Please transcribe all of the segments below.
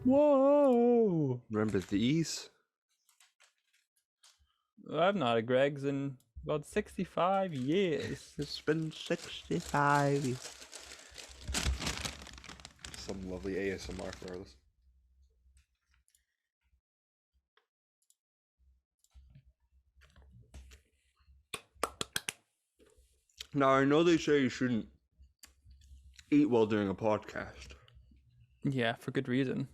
Whoa! Remember these? I've not had Greg's in about 65 years. It's been 65 years. Some lovely ASMR for us. Now, I know they say you shouldn't eat while doing a podcast. Yeah, for good reason.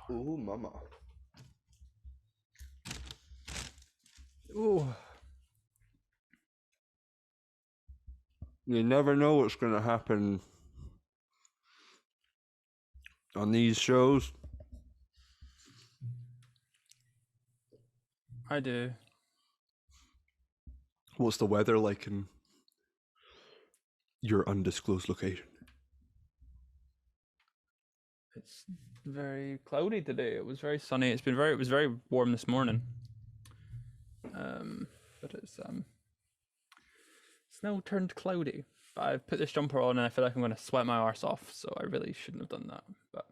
Ooh, mama. Ooh. You never know what's going to happen on these shows. I do. What's the weather like in your undisclosed location? It's very cloudy today. It was very sunny. It was very warm this morning. But it's now turned cloudy. But I've put this jumper on and I feel like I'm going to sweat my arse off, so I really shouldn't have done that. But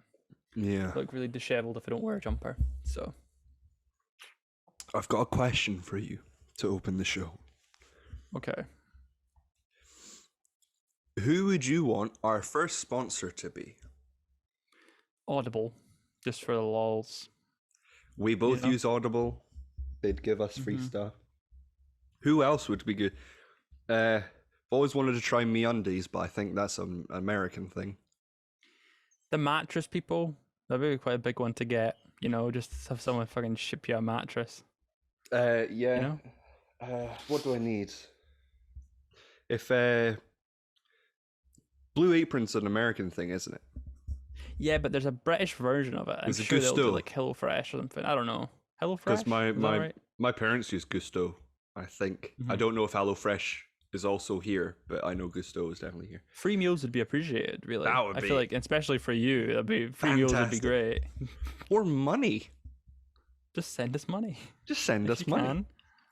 yeah, I look really disheveled if I don't wear a jumper. So I've got a question for you to open the show. okay. Who would you want our first sponsor to be? Audible, just for the lols. We both use Audible. They'd give us free stuff. Who else would be good? Always wanted to try MeUndies, but I think that's an American thing. The mattress people, that'd be quite a big one to get. You know, just have someone fucking ship you a mattress. Yeah. You know? What do I need? If Blue Apron's an American thing, isn't it? Yeah, but there's a British version of it. I'm sure they'll do like HelloFresh or something. I don't know. HelloFresh? Because my parents use Gusto, I think. I don't know if HelloFresh is also here, but I know Gusto is definitely here. Free meals would be appreciated, really. That would I feel like, especially for you, free meals would be great. Or money. Just send us money. Just send us money. Can.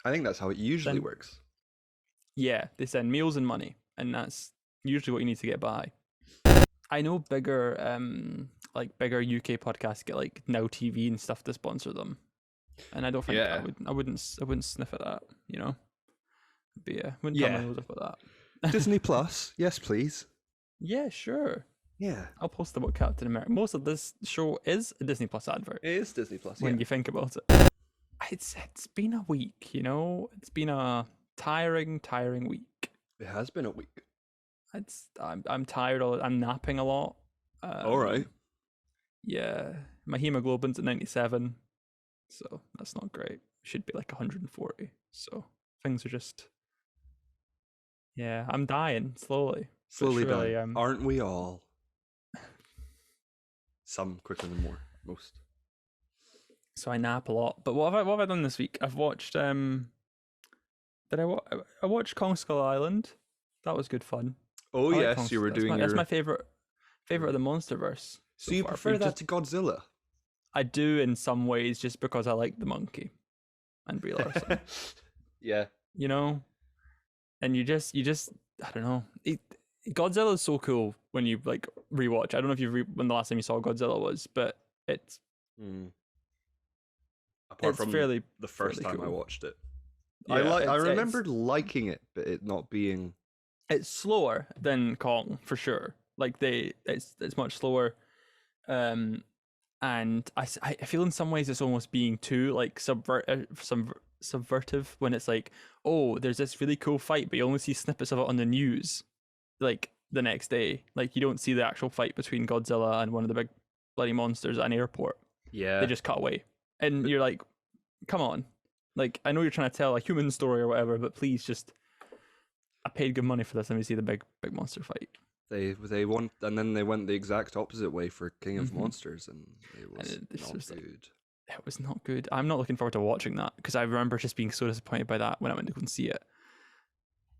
I think that's how it usually works. Yeah, they send meals and money, and that's usually what you need to get by. I know bigger UK podcasts get like Now TV and stuff to sponsor them, and I don't think I wouldn't sniff at that. You know, wouldn't tell my nose up at that. Disney Plus, yes please. Yeah, sure. Yeah, I'll post about Captain America. Most of this show is a Disney Plus advert. It is Disney Plus. When you think about it, it's been a week. You know, it's been a tiring week. It has been a week. I'm tired. I'm napping a lot. All right. Yeah, my hemoglobin's at 97, so that's not great. It should be like 140. So things are just. Yeah, I'm dying slowly. Slowly dying. Aren't we all? Some quicker than most. So I nap a lot. But what have I done this week? I've watched. I watched Kong Skull Island. That was good fun. Oh yes, you were doing. That's my favorite of the MonsterVerse. So you prefer that to Godzilla? I do in some ways, just because I like the monkey and Brie Larson. Yeah. You know, and you just I don't know. Godzilla is so cool when you like rewatch. I don't know if when the last time you saw Godzilla was, but it's. Apart from the first time I watched it, I remembered liking it, but it not being. It's slower than Kong for sure. Like it's much slower, and I feel in some ways it's almost being too like subvertive when it's like, oh, there's this really cool fight, but you only see snippets of it on the news, like the next day. Like you don't see the actual fight between Godzilla and one of the big bloody monsters at an airport. Yeah, they just cut away, and you're like, come on, like I know you're trying to tell a human story or whatever, but please just. I paid good money for this. Let me see the big monster fight. They want, and then they went the exact opposite way for King of Monsters, and it was not good. It was not good. I'm not looking forward to watching that because I remember just being so disappointed by that when I went to go and see it.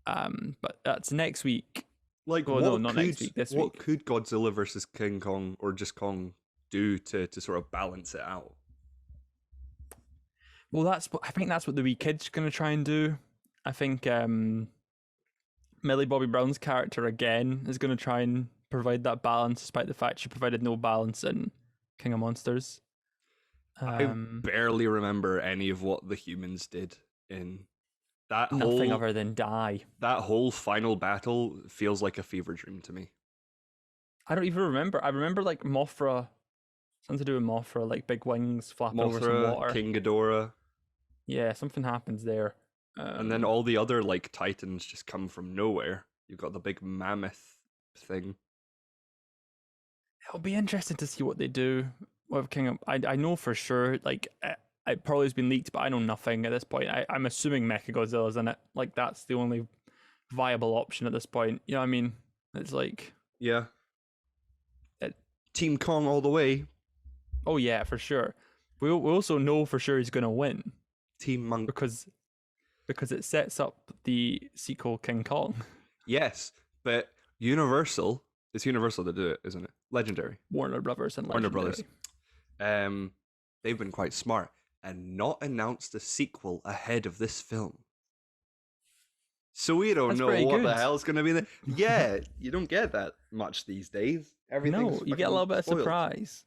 But that's next week. Like, not next week. This week. What could Godzilla versus King Kong or just Kong do to sort of balance it out? Well, I think that's what the wee kid's gonna try and do. I think Millie Bobby Brown's character again is gonna try and provide that balance, despite the fact she provided no balance in King of Monsters. I barely remember any of what the humans did in that Nothing whole other than die. that whole final battle feels like a fever dream to me. I don't even remember. I remember like Mothra, something to do with Mothra, like big wings flapping over some Mothra, water. King Ghidorah, Yeah, something happens there. and then all the other like titans just come from nowhere. You've got the big mammoth thing. It'll be interesting to see what they do with King of. I know for sure, like it probably has been leaked, but I know nothing at this point. I'm assuming Mechagodzilla's in it. Like that's the only viable option at this point. You know what I mean? It's like Yeah. Team Kong all the way. Oh yeah, for sure. We also know for sure he's gonna win Team Monk. because it sets up the sequel King Kong. Yes, but Universal. It's Universal to do it, isn't it? Legendary. Warner Brothers and Warner Legendary. Brothers. They've been quite smart and not announced a sequel ahead of this film. So we don't know what the hell's going to be there. Yeah, you don't get that much these days. No, you get a little bit of surprise.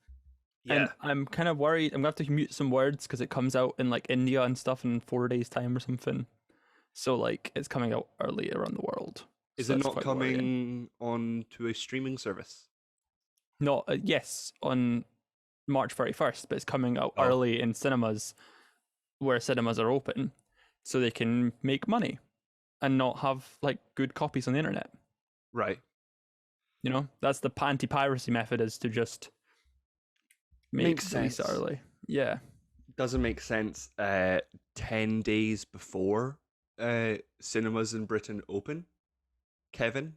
Yeah. And I'm kind of worried. I'm going to have to mute some words because it comes out in like India and stuff in 4 days' time or something. So like it's coming out early around the world. Is it not coming on to a streaming service? No, yes, on March 31st, but it's coming out early in cinemas where cinemas are open so they can make money and not have like good copies on the internet. Right. You know, that's the anti-piracy method, is to just make sense early. Yeah. Doesn't make sense 10 days before cinemas in Britain open. Kevin?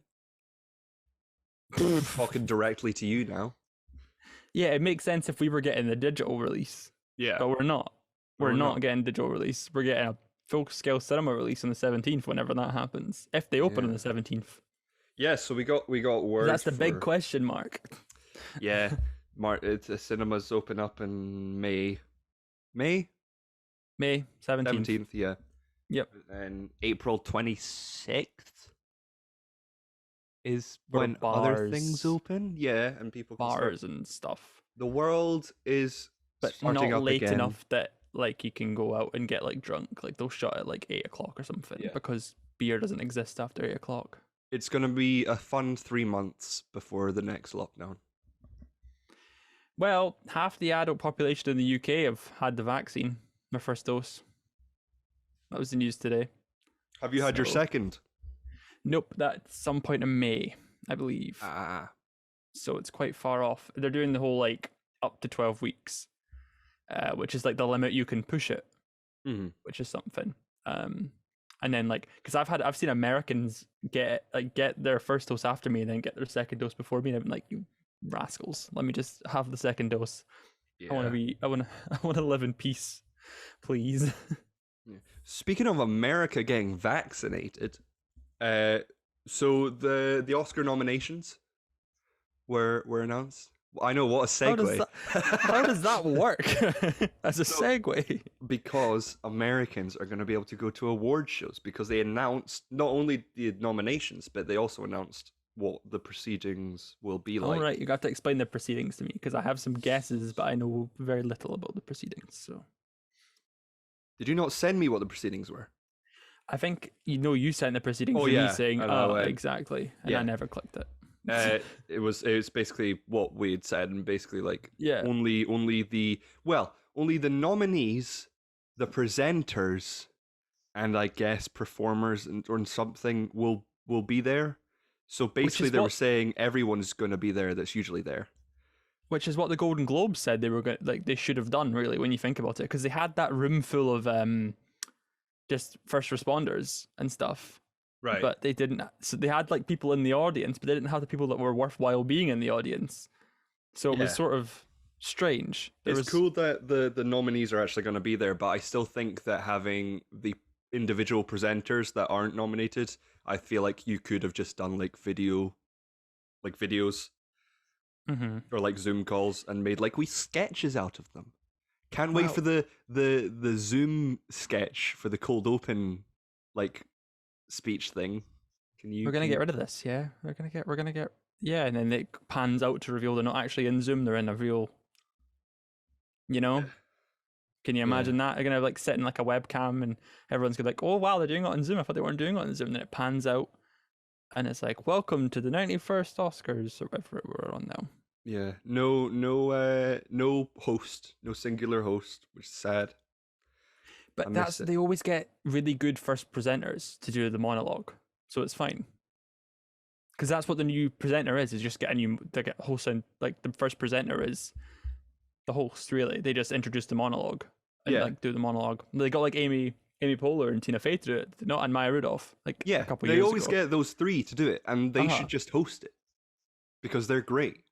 Talking directly to you now. Yeah, it makes sense if we were getting the digital release. Yeah. But we're not. We're not getting digital release. We're getting a full-scale cinema release on the 17th whenever that happens. If they open on the 17th. Yeah, so we got word. That's the big question mark. Yeah. It's the cinemas open up in May 17th, 17th, yeah. Yep. And April 26th is Where when other things open. Yeah, and people can bars and stuff. The world is but starting not up late again. enough that like you can go out and get like drunk. Like they'll shut at like 8 o'clock or something because beer doesn't exist after 8 o'clock. It's gonna be a fun 3 months before the next lockdown. Well, half the adult population in the UK have had the vaccine, their first dose. That was the news today. Have you had your second? Nope, that's some point in May, I believe. So it's quite far off. They're doing the whole like up to 12 weeks, which is like the limit you can push it, which is something. And then like, because I've seen Americans get their first dose after me and then get their second dose before me, and I've been like, you rascals, let me just have the second dose. I want to live in peace, please. Speaking of America getting vaccinated, so the Oscar nominations were announced. I know, what a segue. How does that work as a segue? Because Americans are going to be able to go to award shows because they announced not only the nominations, but they also announced what the proceedings will be like. All right, you got to explain the proceedings to me because I have some guesses, but I know very little about the proceedings. So, did you not send me what the proceedings were? I think you sent the proceedings to me saying, exactly, and I never clicked it. It was basically what we had said, and basically like only the nominees, the presenters, and I guess performers or something will be there. So basically, they were saying everyone's going to be there that's usually there. Which is what the Golden Globes said they were going, like they should have done, really, when you think about it, because they had that room full of just first responders and stuff. Right. But they didn't. So they had like people in the audience, but they didn't have the people that were worthwhile being in the audience. So it was sort of strange. It's cool that the nominees are actually going to be there, but I still think that having the individual presenters that aren't nominated, I feel like you could have just done like videos, or like Zoom calls and made like wee sketches out of them. Can't wait for the Zoom sketch for the cold open like speech thing. We're gonna get rid of this, yeah. We're gonna get yeah, and then it pans out to reveal they're not actually in Zoom, they're in a real, you know. Can you imagine that? They're gonna like sit in like a webcam, and everyone's gonna be like, oh wow, they're doing it on Zoom. I thought they weren't doing it on Zoom. And then it pans out, and it's like, welcome to the 91st Oscars or whatever we're on now. Yeah, no host, no singular host, which is sad. But they always get really good first presenters to do the monologue, so it's fine. Because that's what the new presenter is just get a new host, and like the first presenter is the host. Really, they just introduce the monologue and like do the monologue. They got like Amy Poehler and Tina Fey to do it, not and Maya Rudolph. Like a couple years ago. They always get those three to do it, and they should just host it because they're great.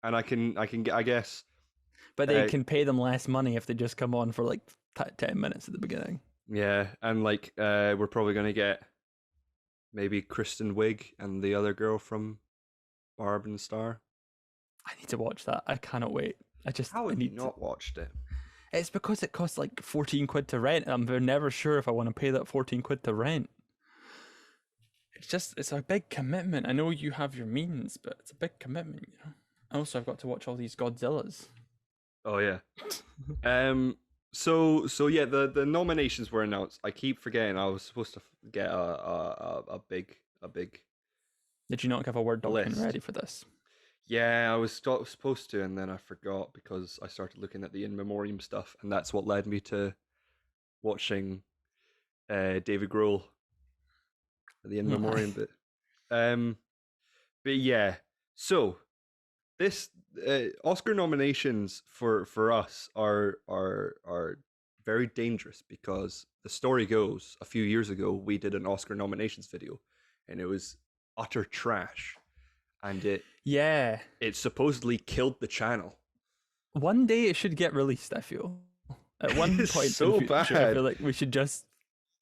And I guess. But they can pay them less money if they just come on for like 10 minutes at the beginning. Yeah, and like we're probably gonna get maybe Kristen Wiig and the other girl from Barb and Star. I need to watch that. I cannot wait. How have you not watched it? It's because it costs like 14 quid to rent, and I'm never sure if I want to pay that 14 quid to rent. It's a big commitment. I know you have your means, but it's a big commitment, you know. Also, I've got to watch all these Godzillas. Oh yeah. So yeah, the nominations were announced. I keep forgetting I was supposed to get a big. Did you not have a Word document ready for this? Yeah, I was supposed to, and then I forgot because I started looking at the in memoriam stuff, and that's what led me to watching David Grohl, the in memoriam bit. But yeah, so this Oscar nominations for us are very dangerous because the story goes a few years ago we did an Oscar nominations video, and it was utter trash. And it supposedly killed the channel. One day it should get released, I feel. At one point so in the future, bad. I feel like we should just...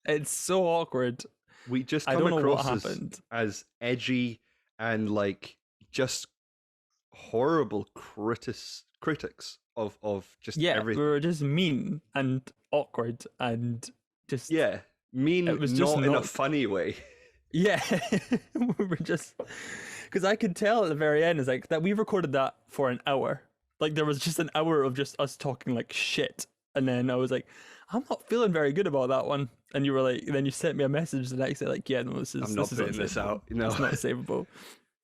It's so awkward. We just come across as edgy and like just horrible critics of just everything. We were just mean and awkward and just... Yeah, mean, it was not in a funny way. Yeah, we were just... Because I could tell at the very end, is like that we recorded that for an hour. Like there was just an hour of just us talking like shit. And then I was like, I'm not feeling very good about that one. And you were like, then you sent me a message the next day, like, yeah, no, I'm not putting this out. No, it's not savable.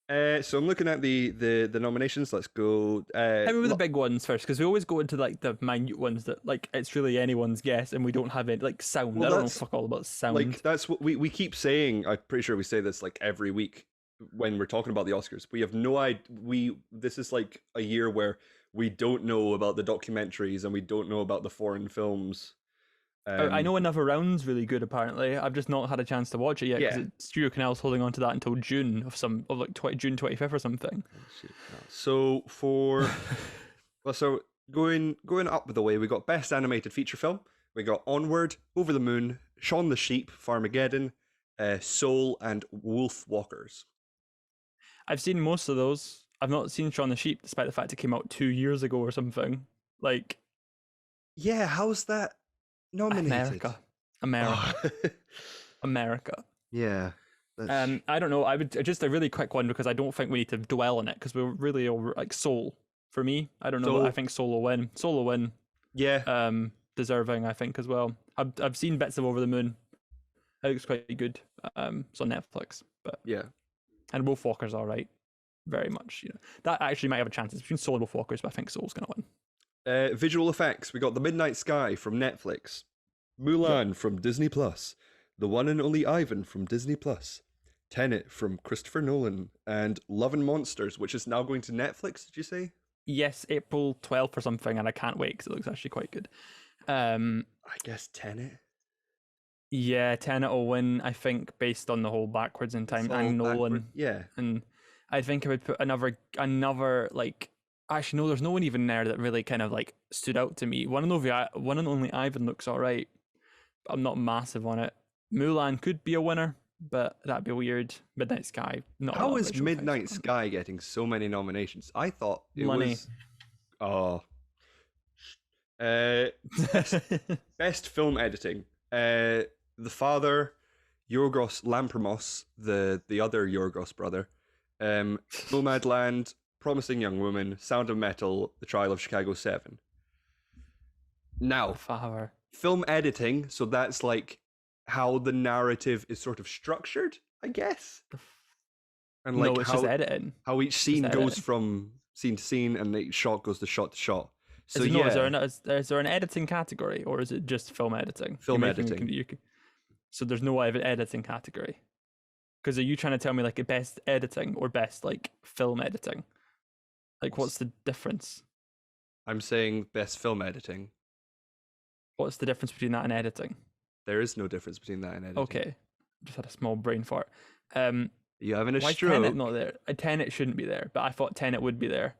So I'm looking at the nominations. Let's go. I mean, with the big ones first, because we always go into like the minute ones that like it's really anyone's guess, and we don't have any like sound. Well, I don't know fuck all about sound. Like that's what we keep saying. I'm pretty sure we say this like every week when we're talking about the Oscars. We have no idea. This is like a year where we don't know about the documentaries and we don't know about the foreign films. I know Another Round's really good. Apparently, I've just not had a chance to watch it yet because Studio Canal's holding on to that until June June 25th or something. So going up the way, we got Best Animated Feature Film. We got Onward, Over the Moon, Shaun the Sheep, Farmageddon, Soul, and Wolf Walkers. I've seen most of those. I've not seen Shaun the Sheep, despite the fact it came out 2 years ago or something. Like, yeah, how's that nominated? America. Yeah. I don't know. I would just a really quick one because I don't think we need to dwell on it because we're really over like Soul for me. I don't know. I think Soul will win. Soul will win. Yeah. Deserving, I think, as well. I've seen bits of Over the Moon. It looks quite good. It's on Netflix, but yeah. And Wolf Walker's all right, very much. You know that actually might have a chance. It's between Soul and Wolf Walkers, but I think Soul's gonna win. Visual effects. We got The Midnight Sky from Netflix, Mulan from Disney Plus, The One and Only Ivan from Disney Plus, Tenet from Christopher Nolan, and Love and Monsters, which is now going to Netflix. Did you say? Yes, April 12th or something, and I can't wait because it looks actually quite good. I guess Tenet. Yeah, Tenet will win, I think, based on the whole backwards in time and Nolan. Yeah. And I think I would put another like actually no, there's no one even there that really kind of like stood out to me. One and Only Ivan looks alright. I'm not massive on it. Mulan could be a winner, but that'd be weird. Midnight Sky, not. How is Midnight Sky getting so many nominations? I thought it was Best, best film editing. The Father, Yorgos Lanthimos, the other Yorgos brother, Nomadland, Promising Young Woman, Sound of Metal, The Trial of Chicago 7. Now, Father. film editing, so that's like how the narrative is sort of structured, I guess. And like no, it's just editing. How each scene goes from scene to scene, and each shot goes to shot to shot. So is there an editing category, or is it just film editing? Film editing. So there's no editing category. Because are you trying to tell me like a best editing or best like film editing? Like, what's the difference? I'm saying best film editing. What's the difference between that and editing? There is no difference between that and editing. Okay, just had a small brain fart. You having a why stroke? Why Tenet not there? Tenet shouldn't be there, but I thought Tenet would be there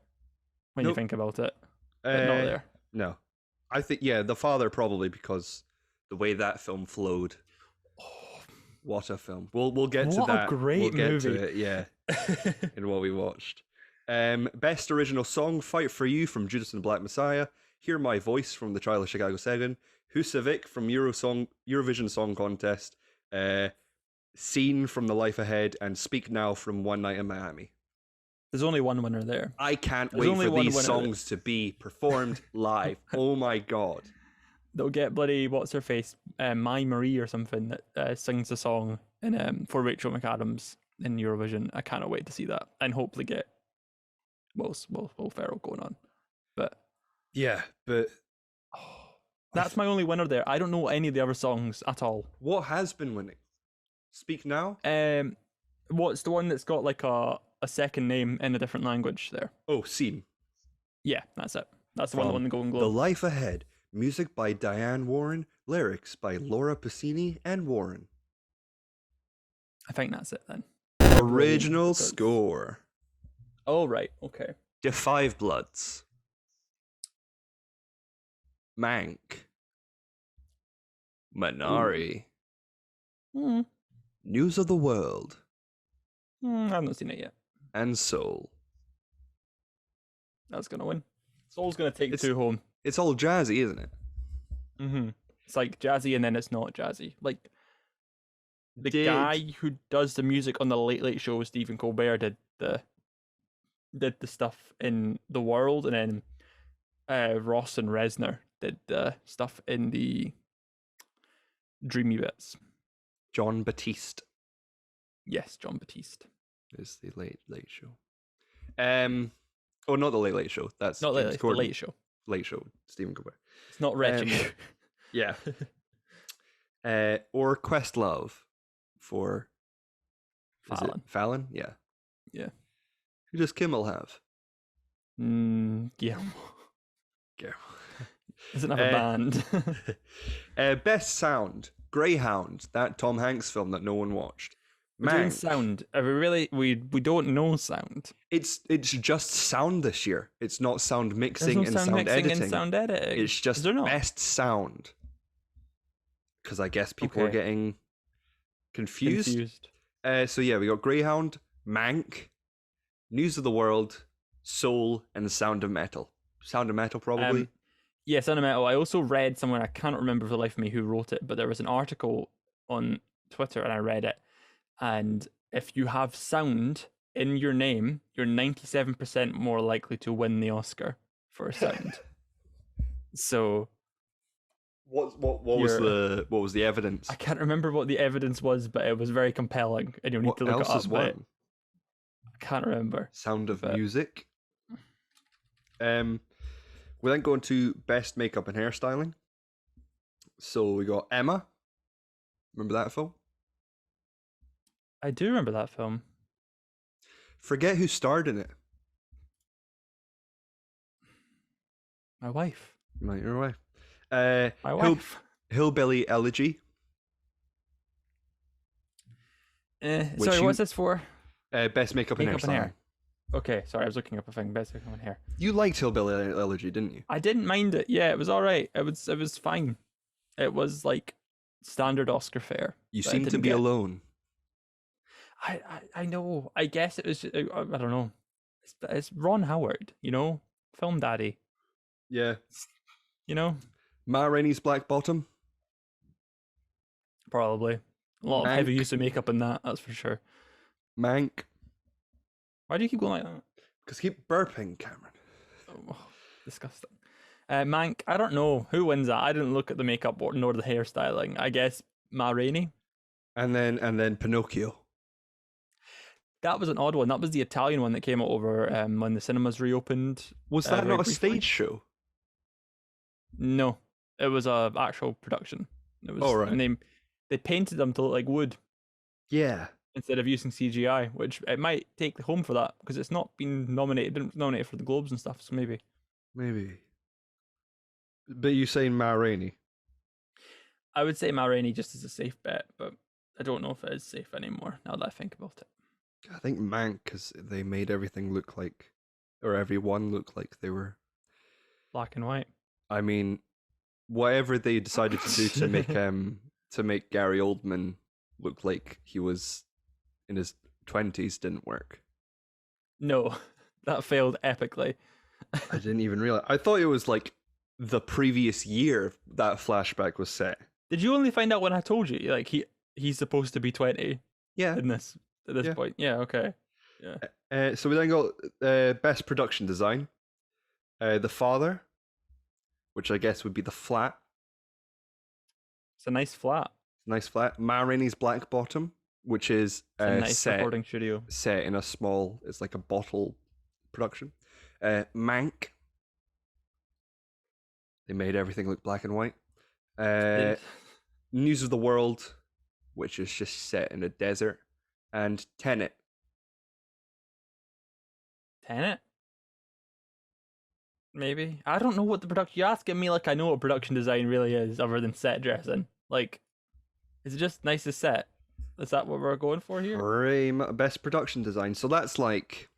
when you think about it. But not there. No, I think The Father probably, because the way that film flowed. Oh, what a film! We'll get to that. What a great movie! We'll get to it. Yeah, in what we watched. Best original song: "Fight for You" from Judas and the Black Messiah. "Hear My Voice" from The Trial of Chicago 7. Husavik from Eurovision Song Contest. "Scene" from The Life Ahead, and "Speak Now" from One Night in Miami. There's only one winner there. I can't wait for these songs to be performed live. Oh my god. They'll get bloody, what's her face, My Marie or something, that sings the song for Rachel McAdams in Eurovision. I cannot wait to see that, and hopefully get Will Ferrell going on. But yeah, but that's my only winner there. I don't know any of the other songs at all. What has been winning? Speak Now? What's the one that's got like a second name in a different language there? Oh, Scene. Yeah, that's it. That's the one that won the Golden Globe. The Life Ahead. Music by Diane Warren. Lyrics by Laura Pausini and Warren. I think that's it then. Original score. Oh, right. Okay. The Five Bloods. Mank. Minari. News of the World. I haven't seen it yet. And Soul. That's going to win. Soul's going to take 2 home. It's all jazzy, isn't it? Mm-hmm. It's like jazzy and then it's not jazzy. Like, the guy who does the music on the Late Late Show, Stephen Colbert, did the stuff in The World, and then Ross and Reznor did the stuff in the Dreamy Bits. John Batiste. Yes, John Batiste. Is the Late Late Show. Oh, not the Late Late Show. That's not Late Late, the Late Show. Late Show, Stephen Colbert. It's not Reggie. Yeah. Or Questlove for Fallon. Fallon? Yeah. Yeah. Who does Kimmel have? Guillermo. Doesn't have a band. Best sound. Greyhound, that Tom Hanks film that no one watched. We're doing sound. Are we really? We don't know sound. It's just sound this year. It's not sound mixing and sound editing. It's just best sound. Because I guess people are getting confused. So yeah, we got Greyhound, Mank, News of the World, Soul, and Sound of Metal. Sound of Metal, probably. Yeah, Sound of Metal. I also read somewhere, I can't remember for the life of me who wrote it, but there was an article on Twitter and I read it. And if you have sound in your name, you're 97% more likely to win the Oscar for sound. So, what was the evidence? I can't remember what the evidence was, but it was very compelling, and you'll need to look it up. I can't remember. Sound of Music. We then go into best makeup and hairstyling. So we got Emma. Remember that film? I do remember that film. Forget who starred in it. My wife. Your wife. My wife. Hillbilly Elegy. Sorry, what's this for? Best makeup and hair. Okay, sorry, I was looking up a thing. Best makeup and hair. You liked Hillbilly Elegy, didn't you? I didn't mind it. Yeah, it was all right. It was fine. It was like standard Oscar fare. You seem to be alone. I know. I guess it was. I don't know. It's Ron Howard, film daddy. Yeah. You know, Ma Rainey's Black Bottom. probably a lot of heavy use of makeup in that. That's for sure. Mank. Why do you keep going like that? Because keep burping, Cameron. Oh, disgusting. Mank. I don't know who wins that. I didn't look at the makeup nor the hairstyling. I guess Ma Rainey. And then Pinocchio. That was an odd one. That was the Italian one that came out over when the cinemas reopened. Was that not a stage show? No, it was a actual production. It was, right. And they painted them to look like wood. Yeah. Instead of using CGI, which it might take home for that because it's not been nominated. Didn't nominate for the Globes and stuff. So maybe. But you saying Ma Rainey? I would say Ma Rainey just as a safe bet, but I don't know if it is safe anymore now that I think about it. I think Mank, because they made everything look like, or everyone look like they were black and white. I mean, whatever they decided to do to make Gary Oldman look like he was in his 20s didn't work. No, that failed epically. I didn't even realize. I thought it was like the previous year that flashback was set. Did you only find out when I told you? Like he's supposed to be 20. Yeah. In this at this point. Yeah. Okay. Yeah. So we then got best production design. The Father, which I guess would be The Flat. It's a nice flat. Nice flat. Ma Rainey's Black Bottom, which is a nice recording studio set in a small. It's like a bottle production. Mank. They made everything look black and white. News of the World, which is just set in a desert, and Tenet. Maybe. I don't know what the production. You're asking me like I know what production design really is, other than set dressing. Like, is it just nice to set? Is that what we're going for here? Best production design. So that's like,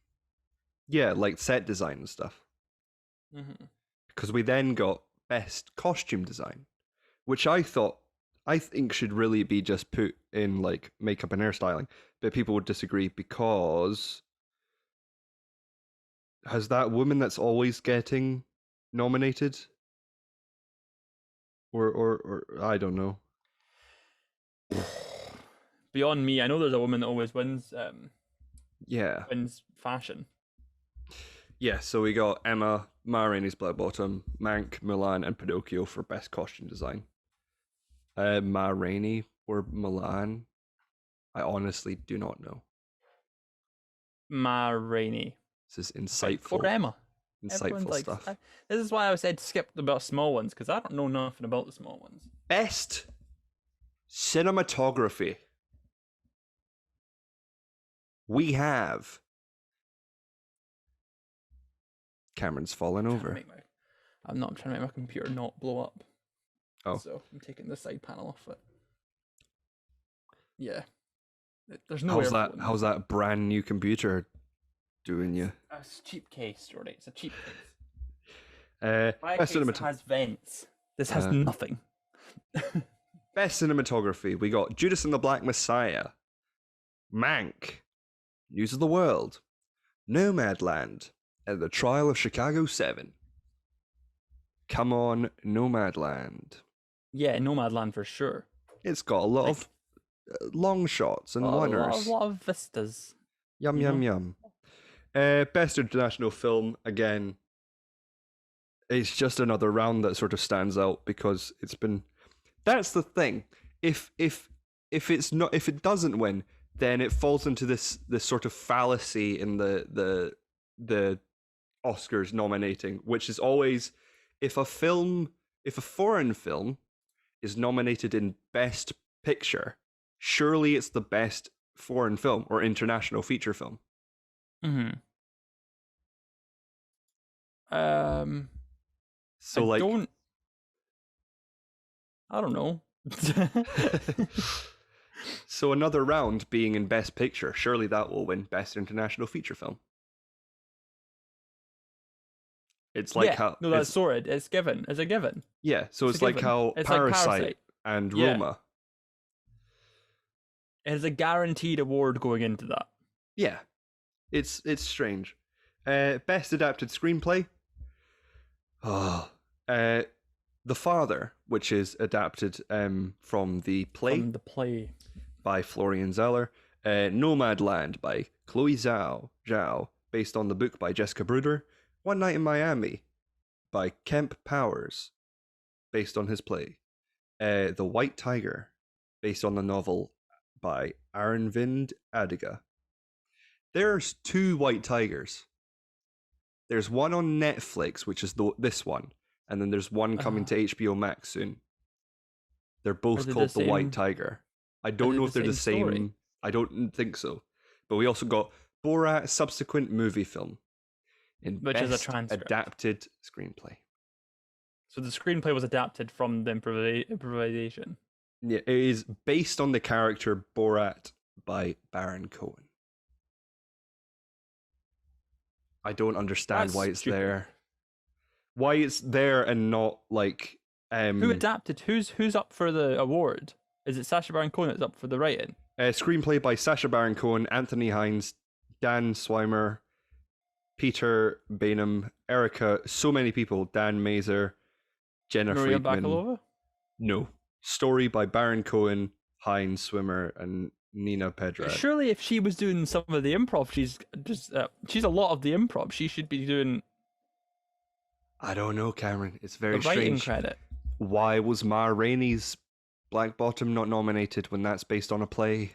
yeah, like set design and stuff. Because we then got best costume design, which I think should really be just put in like makeup and hairstyling, but people would disagree because has that woman that's always getting nominated, or I don't know. Beyond me, I know there's a woman that always wins. Wins fashion. Yeah, so we got Emma, Ma Rainey's Black Bottom, Mank, Mulan, and Pinocchio for best costume design. Ma Rainey or Mulan? I honestly do not know. Ma Rainey. This is insightful. Or Emma. Insightful stuff. This is why I said skip the small ones, because I don't know nothing about the small ones. Best cinematography. We have... Cameron's fallen over. I'm trying to make my computer not blow up. Oh. So I'm taking the side panel off it. Yeah. There's no. How's that brand new computer doing you? It's a cheap case, Jordy. It's a cheap case. Best cinematography has vents. This has nothing. Best cinematography. We got Judas and the Black Messiah, Mank, News of the World, Nomadland, and The Trial of Chicago 7. Come on, Nomadland. Yeah, Nomadland for sure. It's got a lot of long shots and runners. A lot of vistas. Yum. Best international film, again, it's just another round that sort of stands out because it's been... That's the thing. If it doesn't win, then it falls into this sort of fallacy in the Oscars nominating, which is always if a foreign film is nominated in Best Picture, surely it's the best foreign film or international feature film. So I don't know. So another round being in Best Picture, surely that will win Best International Feature Film. It's like how... No, that's sorted. It's given. It's a given. Yeah, so it's like how Parasite and Roma. It has a guaranteed award going into that. Yeah. It's strange. Best Adapted Screenplay. The Father, which is adapted from the play by Florian Zeller. Nomadland by Chloe Zhao, based on the book by Jessica Bruder. One Night in Miami by Kemp Powers, based on his play. The White Tiger, based on the novel by Aravind Adiga. There's 2 White Tigers. There's one on Netflix, which is this one, and then there's one coming to HBO Max soon. They're both called The White Tiger. I don't know if they're the same. Story? I don't think so. But we also got Borat subsequent movie film, which is a transcript. Adapted screenplay. So the screenplay was adapted from the improvisation. Yeah, it is based on the character Borat by Baron Cohen. I don't understand why it's there. Why it's there and not like who adapted? Who's up for the award? Is it Sacha Baron Cohen that's up for the writing? Screenplay by Sacha Baron Cohen, Anthony Hines, Dan Swimer, Peter Bainham, Erica, so many people, Dan Mazer, Jenna Maria Friedman. Bakalova? No. Story by Baron Cohen, Hines Swimmer, and Nina Pedra. Surely if she was doing some of the improv, she's a lot of the improv. She should be doing... I don't know, Cameron. It's very strange. Writing credit. Why was Ma Rainey's Black Bottom not nominated when that's based on a play?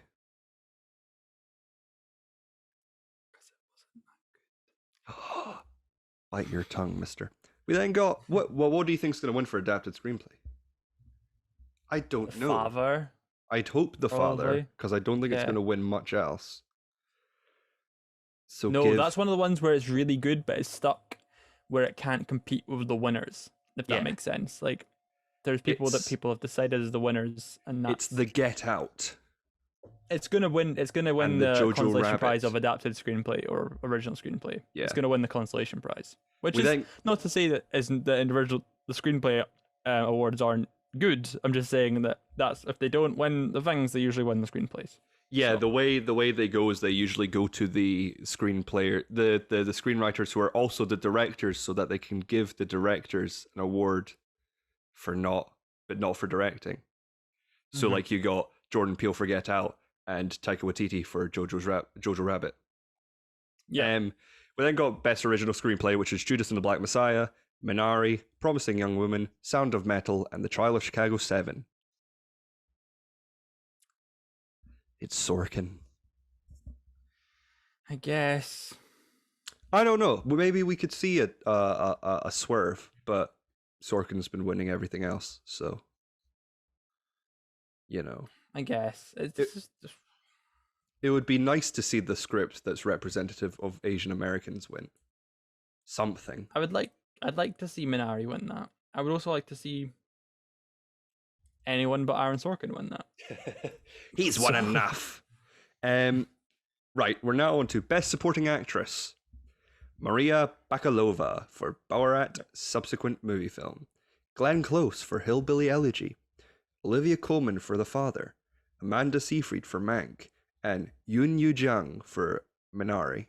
Because it wasn't that good. Bite your tongue, mister. We then got... What do you think's going to win for adapted screenplay? I don't know. Father. I'd hope The Father, because I don't think it's going to win much else. So that's one of the ones where it's really good, but it's stuck where it can't compete with the winners, if that makes sense. Like, there's people that people have decided as the winners, and that's... It's the Get Out. It's gonna win. It's gonna win the consolation prize of adapted screenplay or original screenplay. Yeah. It's gonna win the consolation prize, which is not to say that the screenplay awards aren't good. I'm just saying that's if they don't win the things, they usually win the screenplays. Yeah, so. the way they go is they usually go to the screenplayer, the screenwriters who are also the directors, so that they can give the directors an award for not for directing. So like you got Jordan Peele for Get Out and Taika Waititi for Jojo Rabbit. Yeah. We then got Best Original Screenplay, which is Judas and the Black Messiah, Minari, Promising Young Woman, Sound of Metal, and The Trial of Chicago 7. It's Sorkin. I guess. I don't know. Maybe we could see a swerve, but Sorkin's been winning everything else, so I guess it would be nice to see the script that's representative of Asian Americans win something. I'd like to see Minari win that. I would also like to see anyone but Aaron Sorkin win that. He's won enough. Right, we're now on to Best Supporting Actress. Maria Bakalova for Borat subsequent movie film. Glenn Close for Hillbilly Elegy. Olivia Colman for The Father. Amanda Seyfried for Mank. And Yoon Yoo-jung for Minari.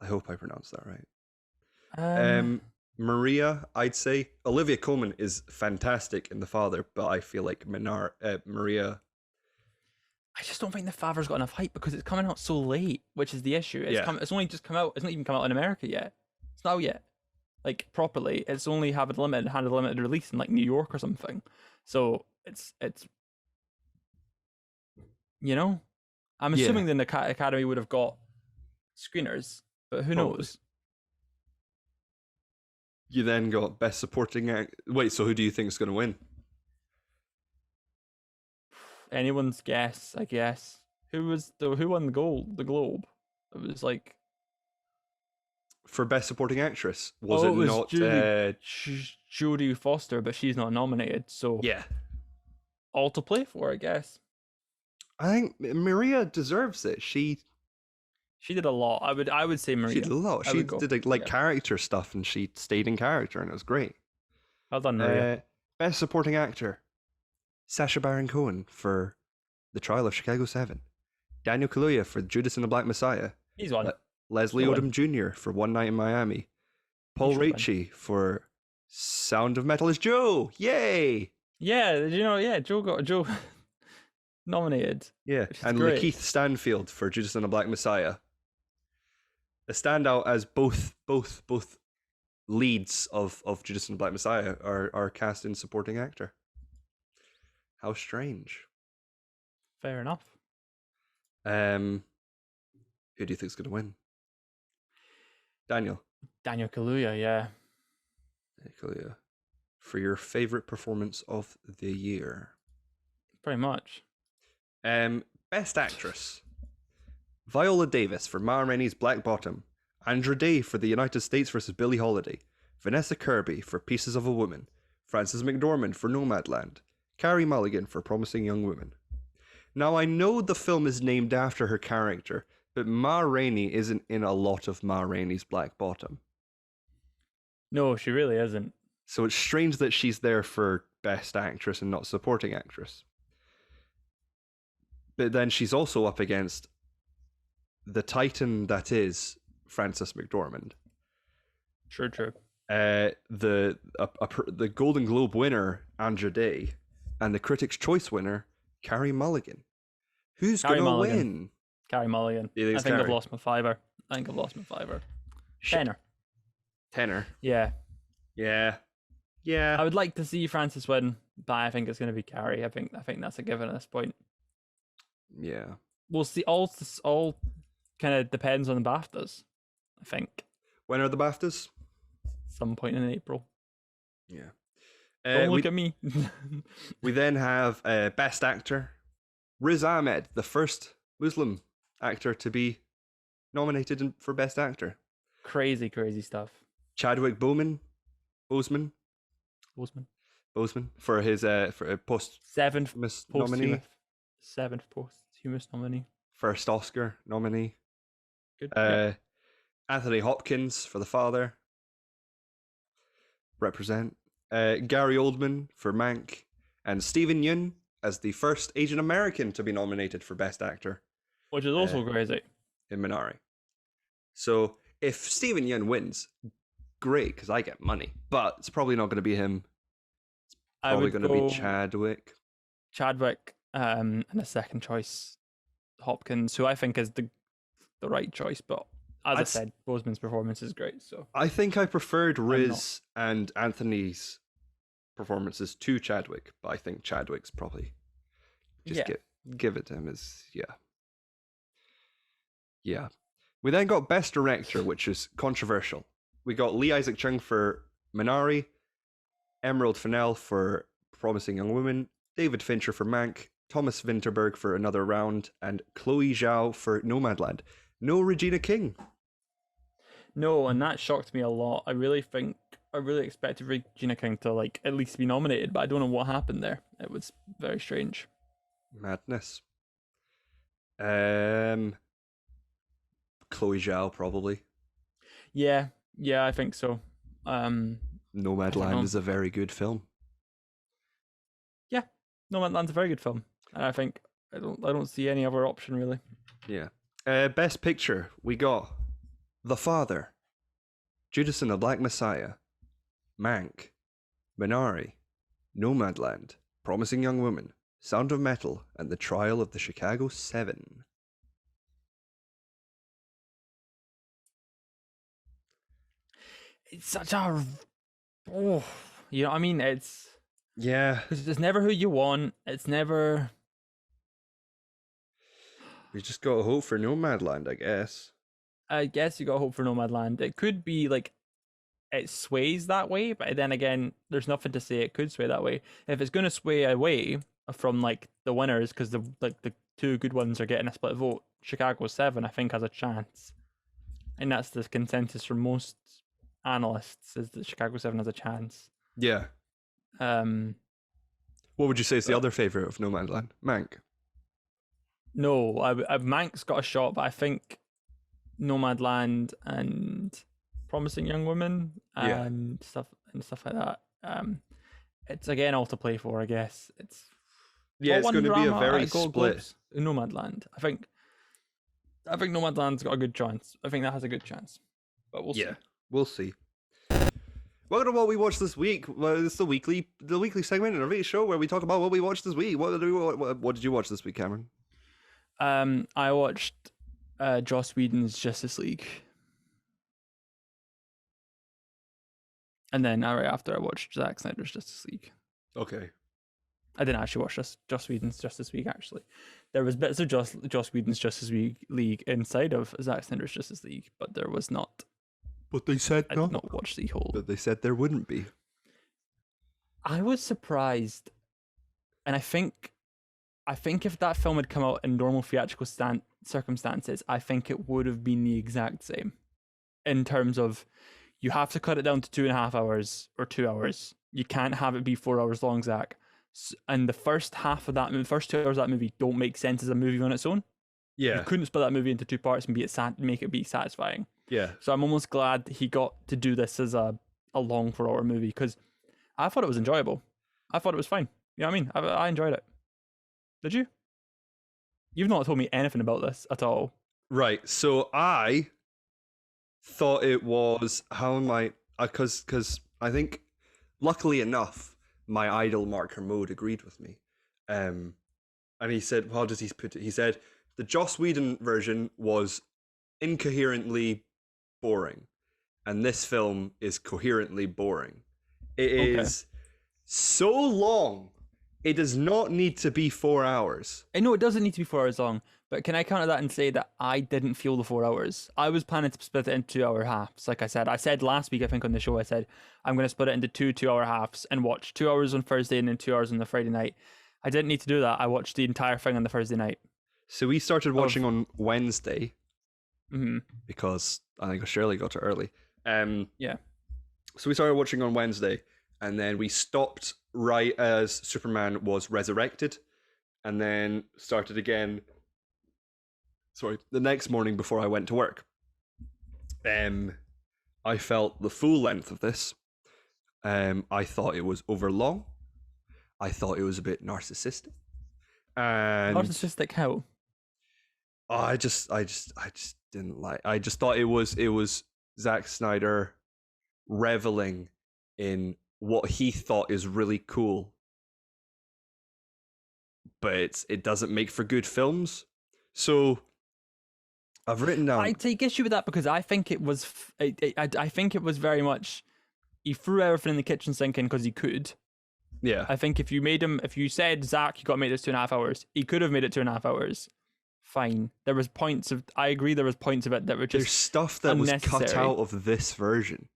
I hope I pronounced that right. Maria, I'd say Olivia Colman is fantastic in The Father, but I feel like Maria. I just don't think The Father's got enough hype because it's coming out so late, which is the issue. It's only just come out. It's not even come out in America yet. It's not out yet, like properly. It's only had a limited release in like New York or something. So it's. I'm assuming then the Academy would have got screeners, but who knows? You then got Best Supporting Act. Wait, so who do you think is going to win? Anyone's guess, I guess. Who won the Globe? It was like for Best Supporting Actress. Was it not Jodie Foster? But she's not nominated, so yeah, all to play for, I guess. I think Maria deserves it. She did a lot. I would say Maria. She did a lot. She did character stuff, and she stayed in character, and it was great. Well done, Maria. Best Supporting Actor. Sacha Baron Cohen for The Trial of Chicago 7. Daniel Kaluuya for Judas and the Black Messiah. He's won. Leslie Odom Jr. for One Night in Miami. Paul Raci for Sound of Metal is Joe. Yay! Yeah, Joe nominated. Yeah, and great. Lakeith Stanfield for Judas and the Black Messiah. A standout as both leads of Judas and the Black Messiah are cast in supporting actor. How strange. Fair enough. Who do you think's going to win? Daniel Kaluuya, yeah. Kaluuya. For your favorite performance of the year. Pretty much. Best Actress. Viola Davis for Ma Rainey's Black Bottom. Andra Day for The United States vs. Billie Holiday. Vanessa Kirby for Pieces of a Woman. Frances McDormand for Nomadland. Carey Mulligan for Promising Young Woman. Now, I know the film is named after her character, but Ma Rainey isn't in a lot of Ma Rainey's Black Bottom. No, she really isn't. So it's strange that she's there for Best Actress and not Supporting Actress. But then she's also up against the titan that is Frances McDormand. True. The Golden Globe winner, Andra Day, and the Critics' Choice winner, Carey Mulligan. Who's going to win? Carey Mulligan. I think I've lost my fiver. Tenner. Yeah. I would like to see Frances win, but I think it's going to be Carey. I think that's a given at this point. Yeah. We'll see. All kind of depends on the BAFTAs, I think. When are the BAFTAs? Some point in April. Yeah. Don't look at me. We then have Best Actor. Riz Ahmed, the first Muslim actor to be nominated for Best Actor. Crazy stuff. Chadwick Boseman for his for a posthumous nominee. Seventh posthumous nominee. First Oscar nominee. Good. Yeah. Anthony Hopkins for The Father. Represent. Gary Oldman for Mank. And Steven Yeun as the first Asian American to be nominated for Best Actor. Which is also crazy. In Minari. So if Steven Yeun wins, great, because I get money. But it's probably not going to be him. It's probably going to be Chadwick. And a second choice, Hopkins, who I think is the right choice. But as I said, Boseman's performance is great. So I think I preferred Riz and Anthony's performances to Chadwick, but I think Chadwick's probably just give it to him as yeah. We then got Best Director, which is controversial. We got Lee Isaac Chung for Minari, Emerald Fennell for Promising Young Woman, David Fincher for Mank, Thomas Vinterberg for Another Round, and Chloe Zhao for Nomadland. No Regina King. No, and that shocked me a lot. I really expected Regina King to at least be nominated, but I don't know what happened there. It was very strange. Madness. Chloe Zhao probably. Yeah, I think so. Nomadland is a very good film. Yeah, Nomadland's a very good film, and I think I don't see any other option really. Yeah. Best Picture, we got The Father, Judas and the Black Messiah, Mank, Minari, Nomadland, Promising Young Woman, Sound of Metal, and The Trial of the Chicago 7. It's such a... you know what I mean? It's... Yeah. Because it's never who you want. It's never... We just gotta hope for Nomadland, I guess. I guess you gotta hope for Nomadland. It could be it sways that way, but then again, there's nothing to say it could sway that way. If it's gonna sway away from the winners, because the two good ones are getting a split vote, Chicago 7 I think has a chance, and that's the consensus from most analysts, is that Chicago 7 has a chance. Yeah. What would you say is the other favorite of Nomadland? Mank. No, Mank's got a shot, but I think Nomadland and Promising Young Woman and stuff like that. It's again all to play for, I guess. It's going to be a very split. Nomadland. I think Nomadland's got a good chance. I think that has a good chance, but we'll see. We'll see. welcome to what we watched this week. Well, it's the weekly segment in our show where we talk about what we watched this week. What did you watch this week, Cameron? I watched Joss Whedon's Justice League, and then right after I watched Zack Snyder's Justice League. Okay. I didn't actually watch Joss Whedon's Justice League. Actually, there was bits of Joss Whedon's Justice League inside of Zack Snyder's Justice League, but there was not. But they said I did not watch the whole. But they said there wouldn't be. I was surprised, and I think if that film had come out in normal theatrical circumstances, I think it would have been the exact same, in terms of you have to cut it down to 2.5 hours or 2 hours. You can't have it be 4 hours long, Zach. And the first half of that, the first 2 hours of that movie don't make sense as a movie on its own. Yeah. You couldn't split that movie into 2 parts and make it be satisfying. Yeah. So I'm almost glad he got to do this as a long 4 hour movie, because I thought it was enjoyable. I thought it was fine. You know what I mean? I enjoyed it. Did you? You've not told me anything about this at all. Right. So I thought it was, because I think, luckily enough, my idol Mark Kermode agreed with me. And he said, how does he put it? He said, the Joss Whedon version was incoherently boring, and this film is coherently boring. It is so long. It does not need to be 4 hours. I know it doesn't need to be 4 hours long, but can I counter that and say that I didn't feel the 4 hours? I was planning to split it into 2 hour halves. Like I said last week, I think on the show, I said, I'm going to split it into 2 hour halves and watch 2 hours on Thursday and then 2 hours on the Friday night. I didn't need to do that. I watched the entire thing on the Thursday night. So we started watching on Wednesday, because I think Shirley got it early. Yeah. So we started watching on Wednesday, and then we stopped right as Superman was resurrected, and then started again. The next morning before I went to work. I felt the full length of this. I thought it was overlong. I thought it was a bit narcissistic. And narcissistic how? I just didn't like. I just thought it was Zack Snyder reveling in what he thought is really cool, but it doesn't make for good films. So I've written down. I take issue with that because I think it was. I think it was very much. He threw everything in the kitchen sink in because he could. Yeah. I think if you said, Zach, you got to make this 2.5 hours, he could have made it 2.5 hours. Fine. I agree there was points of it that were just There's stuff that was cut out of this version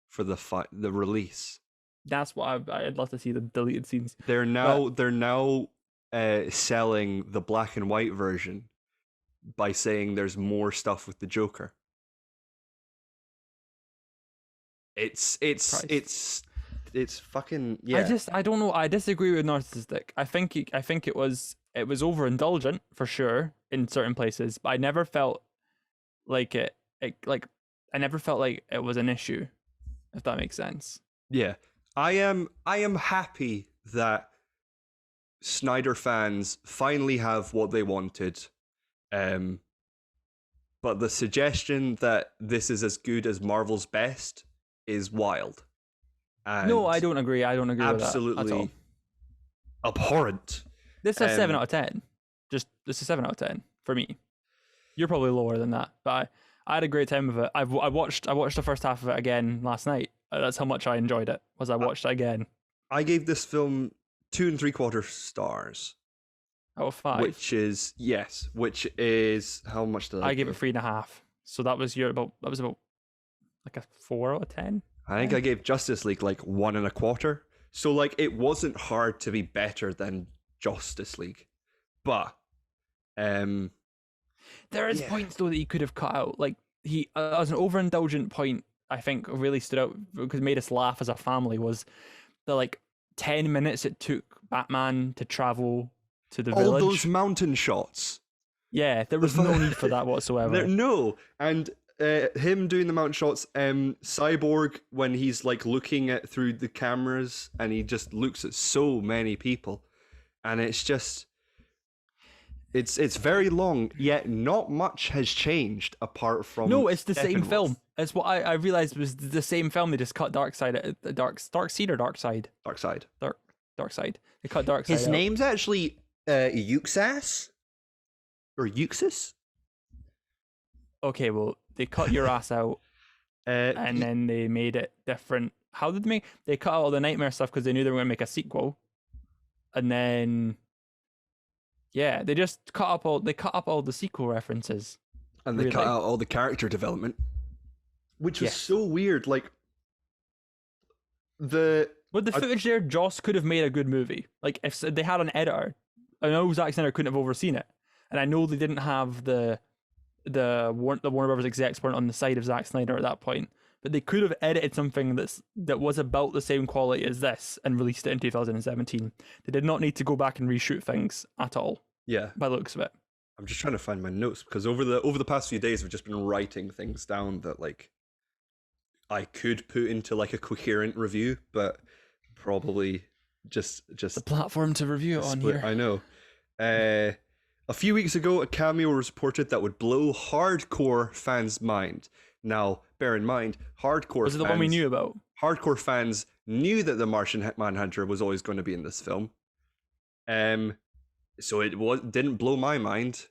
for the release. That's what I'd love to see, the deleted scenes. They're now selling the black and white version by saying there's more stuff with the Joker. It's fucking, yeah. I don't know. I disagree with narcissistic. I think it was overindulgent for sure in certain places, but I never felt like it was an issue, if that makes sense. Yeah. I am happy that Snyder fans finally have what they wanted. But the suggestion that this is as good as Marvel's best is wild. And no, I don't agree. I don't agree with that at all. Absolutely abhorrent. This is a 7 out of 10. This is 7 out of 10 for me. You're probably lower than that, but I had a great time with it. I watched the first half of it again last night. That's how much I enjoyed it. I watched it again. I gave this film 2 3/4 stars. Out of 5. Which is how much did I gave it 3.5. So that was about like a 4 out of 10. I think I gave Justice League like 1 1/4. So like it wasn't hard to be better than Justice League, but there is points though that he could have cut out. Like he, as an overindulgent point, I think really stood out because it made us laugh as a family was the like 10 minutes it took Batman to travel to the village. All those mountain shots. Yeah, there was no need for that whatsoever. No, and him doing the mountain shots, Cyborg when he's like looking at through the cameras and he just looks at so many people, and it's just It's very long, yet not much has changed apart from. No, it's the same film. It's what I realized was the same film. They just cut Dark Side, Dark Seed or Dark Side. Dark Side. Dark Side. They cut Dark Side. His name's actually Euxas or Euxis. Okay, well they cut your ass out, and then they made it different. How did they make? They cut out all the nightmare stuff because they knew they were going to make a sequel, and then. Yeah, they just cut up all the sequel references. And they cut out all the character development. Which was so weird. Like with the footage there, Joss could have made a good movie. Like if they had an editor, I know Zack Snyder couldn't have overseen it. And I know they didn't have the Warner Brothers execs weren't on the side of Zack Snyder at that point. But they could have edited something that was about the same quality as this and released it in 2017. They did not need to go back and reshoot things at all. Yeah, by the looks of it. I'm just trying to find my notes because over the past few days, I've just been writing things down that like I could put into like a coherent review, but probably just the platform to review it on here. I know. A few weeks ago, a cameo was reported that would blow hardcore fans' mind. Now, bear in mind, was it the one we knew about? Hardcore fans knew that the Martian Manhunter was always going to be in this film. So it didn't blow my mind.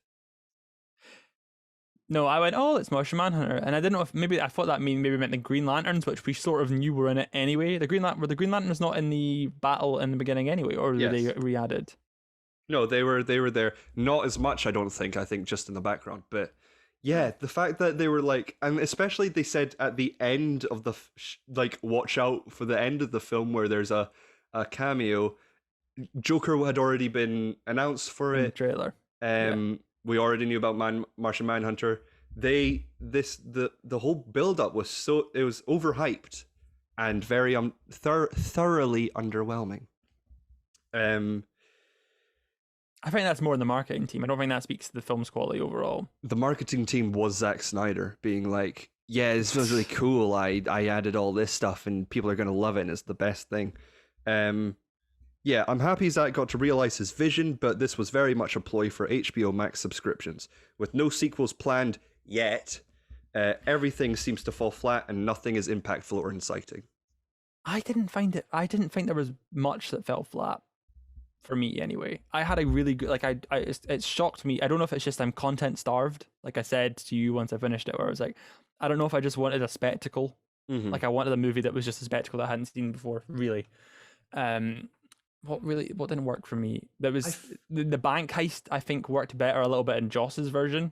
No, I went, oh, it's Martian Manhunter, and I didn't know if I thought that maybe meant the Green Lanterns, which we sort of knew were in it anyway. Were the Green Lanterns not in the battle in the beginning anyway, or were they re-added? No, they were there. Not as much, I don't think. I think just in the background, but. Yeah, the fact that they were like, and especially they said at the end of the, watch out for the end of the film where there's a cameo. Joker had already been announced for it. Trailer. We already knew about Martian Manhunter. The whole build-up was it was overhyped and very thoroughly underwhelming. I think that's more in the marketing team. I don't think that speaks to the film's quality overall. The marketing team was Zack Snyder being like, yeah, this feels really cool. I added all this stuff and people are going to love it and it's the best thing. Yeah, I'm happy Zack got to realize his vision, but this was very much a ploy for HBO Max subscriptions. With no sequels planned yet, everything seems to fall flat and nothing is impactful or inciting. I didn't think there was much that fell flat. For me, anyway, I had a really good it shocked me. I don't know if it's just I'm content starved. Like I said to you once I finished it, where I was like, I don't know if I just wanted a spectacle. Mm-hmm. Like I wanted a movie that was just a spectacle that I hadn't seen before. Really, what didn't work for me? There was the bank heist. I think worked better a little bit in Joss's version.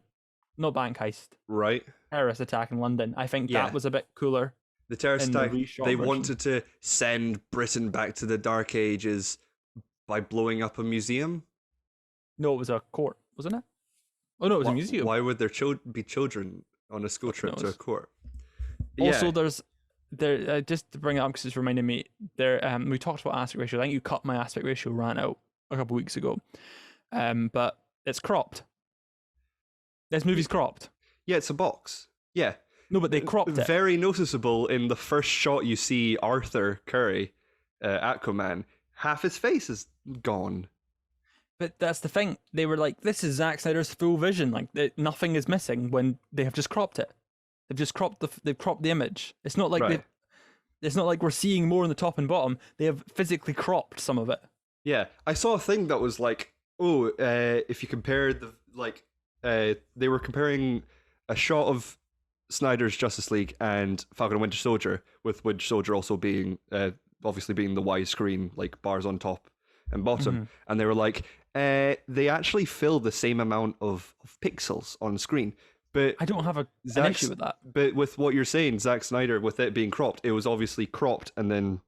Not bank heist, right? Terrorist attack in London. I think that was a bit cooler. The terrorist attack. They wanted to send Britain back to the Dark Ages. By blowing up a museum? No, it was a court, wasn't it? Oh no, it was a museum. Why would there be children on a school trip to a court? Also, just to bring it up because it's reminding me, we talked about aspect ratio. I think you cut my aspect ratio rant out a couple of weeks ago, but it's cropped. This movie's cropped. Yeah, it's a box. Yeah. No, but they cropped it. Very noticeable in the first shot you see Arthur Curry, Aquaman. Half his face is gone. But that's the thing. They were like, this is Zack Snyder's full vision. Like, nothing is missing when they have just cropped it. They've just cropped the image. It's not like it's not like we're seeing more in the top and bottom. They have physically cropped some of it. Yeah. I saw a thing that was like, if you compare they were comparing a shot of Snyder's Justice League and Falcon and Winter Soldier, with Winter Soldier also being obviously being the widescreen, like bars on top and bottom. Mm-hmm. And they were like, they actually fill the same amount of pixels on screen. But I don't have an issue with that. But with what you're saying, Zack Snyder, with it being cropped, it was obviously cropped and then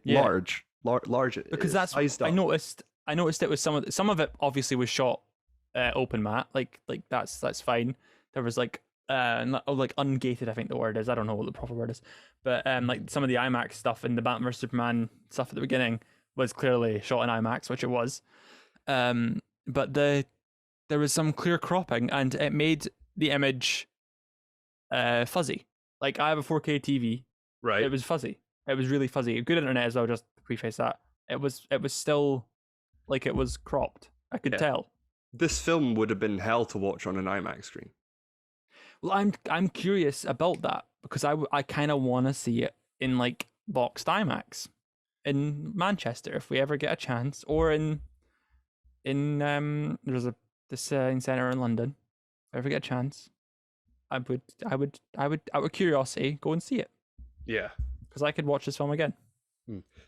large. Because that's I noticed it was some of it obviously was shot open matte, like that's fine. There was like ungated, I think the word is. I don't know what the proper word is, but like some of the IMAX stuff in the Batman vs Superman stuff at the beginning was clearly shot in IMAX, which it was. But there was some clear cropping, and it made the image fuzzy. Like I have a 4K TV, right? It was fuzzy. It was really fuzzy. Good internet as well. Just to preface that, it was still like it was cropped. I could tell. this film would have been hell to watch on an IMAX screen. Well, I'm curious about that because I kind of want to see it in like boxed IMAX in Manchester if we ever get a chance, or in there's the centre in London. If I ever get a chance, I would out of curiosity go and see it. Yeah, because I could watch this film again.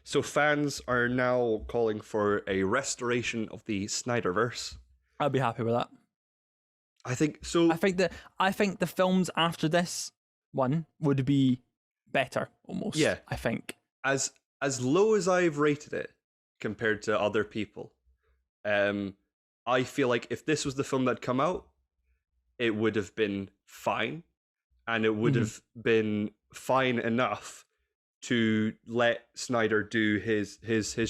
So fans are now calling for a restoration of the Snyderverse. I'd be happy with that. I think so. I think the films after this one would be better, almost. Yeah. I think. As low as I've rated it compared to other people, I feel like if this was the film that come out, it would have been fine, and it would have been fine enough to let Snyder do his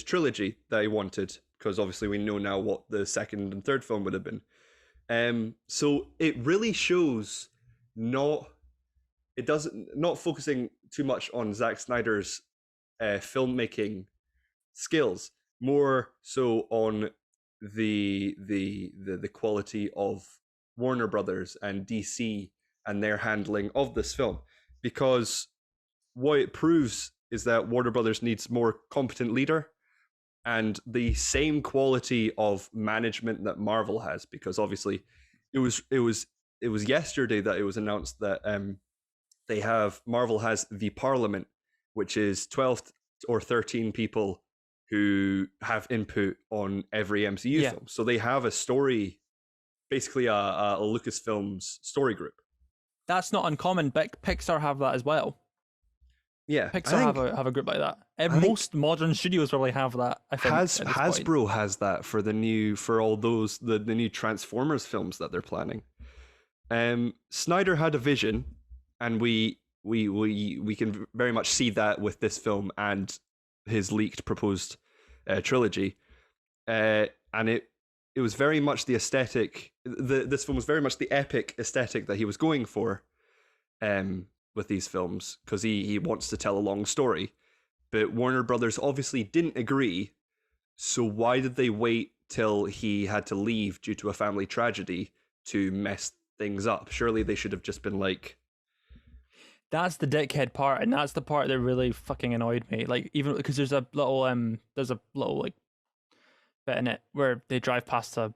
trilogy that he wanted, because obviously we know now what the second and third film would have been. So it really shows not focusing too much on Zack Snyder's filmmaking skills, more so on the quality of Warner Brothers and DC and their handling of this film, because what it proves is that Warner Brothers needs more competent leader and the same quality of management that Marvel has, because obviously it was yesterday that it was announced that Marvel has the Parliament, which is 12 or 13 people who have input on every MCU film. So they have a story, basically a Lucasfilm's story group. That's not uncommon. Pixar have that as well. Yeah, Pixar have a group like that. Most modern studios probably have that. I think Hasbro has that for the new Transformers films that they're planning. Snyder had a vision, and we can very much see that with this film and his leaked proposed trilogy, and it was very much the aesthetic. This film was very much the epic aesthetic that he was going for. With these films, because he wants to tell a long story, but Warner Brothers obviously didn't agree. So why did they wait till he had to leave due to a family tragedy to mess things up? Surely they should have just been like... That's the dickhead part, and that's the part that really fucking annoyed me. Like, even because there's a little like bit in it where they drive past a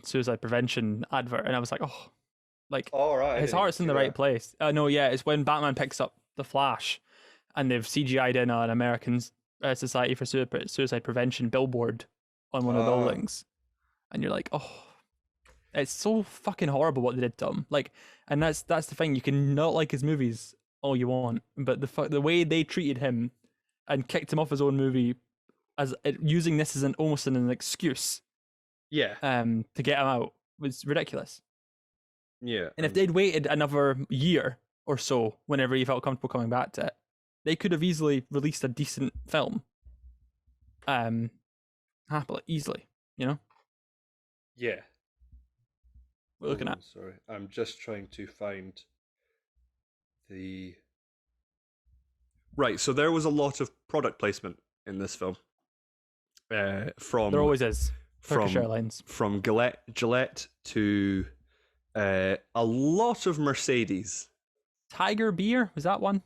suicide prevention advert, and I was like, oh. Like, his heart's in the right place. No, yeah, it's when Batman picks up the Flash and they've CGI'd in an American Society for Suicide Prevention billboard on one of the buildings. And you're like, oh, it's so fucking horrible what they did to him. Like, and that's the thing. You can not like his movies all you want, but the way they treated him and kicked him off his own movie, as using this as almost an excuse, to get him out, was ridiculous. Yeah. And if they'd waited another year or so, whenever he felt comfortable coming back to it, they could have easily released a decent film. Happily, easily, you know? Yeah. We're looking at. Sorry, I'm just trying to find the... Right, so there was a lot of product placement in this film. There always is. Turkish Airlines. From Gillette to... a lot of Mercedes. Tiger beer, was that one?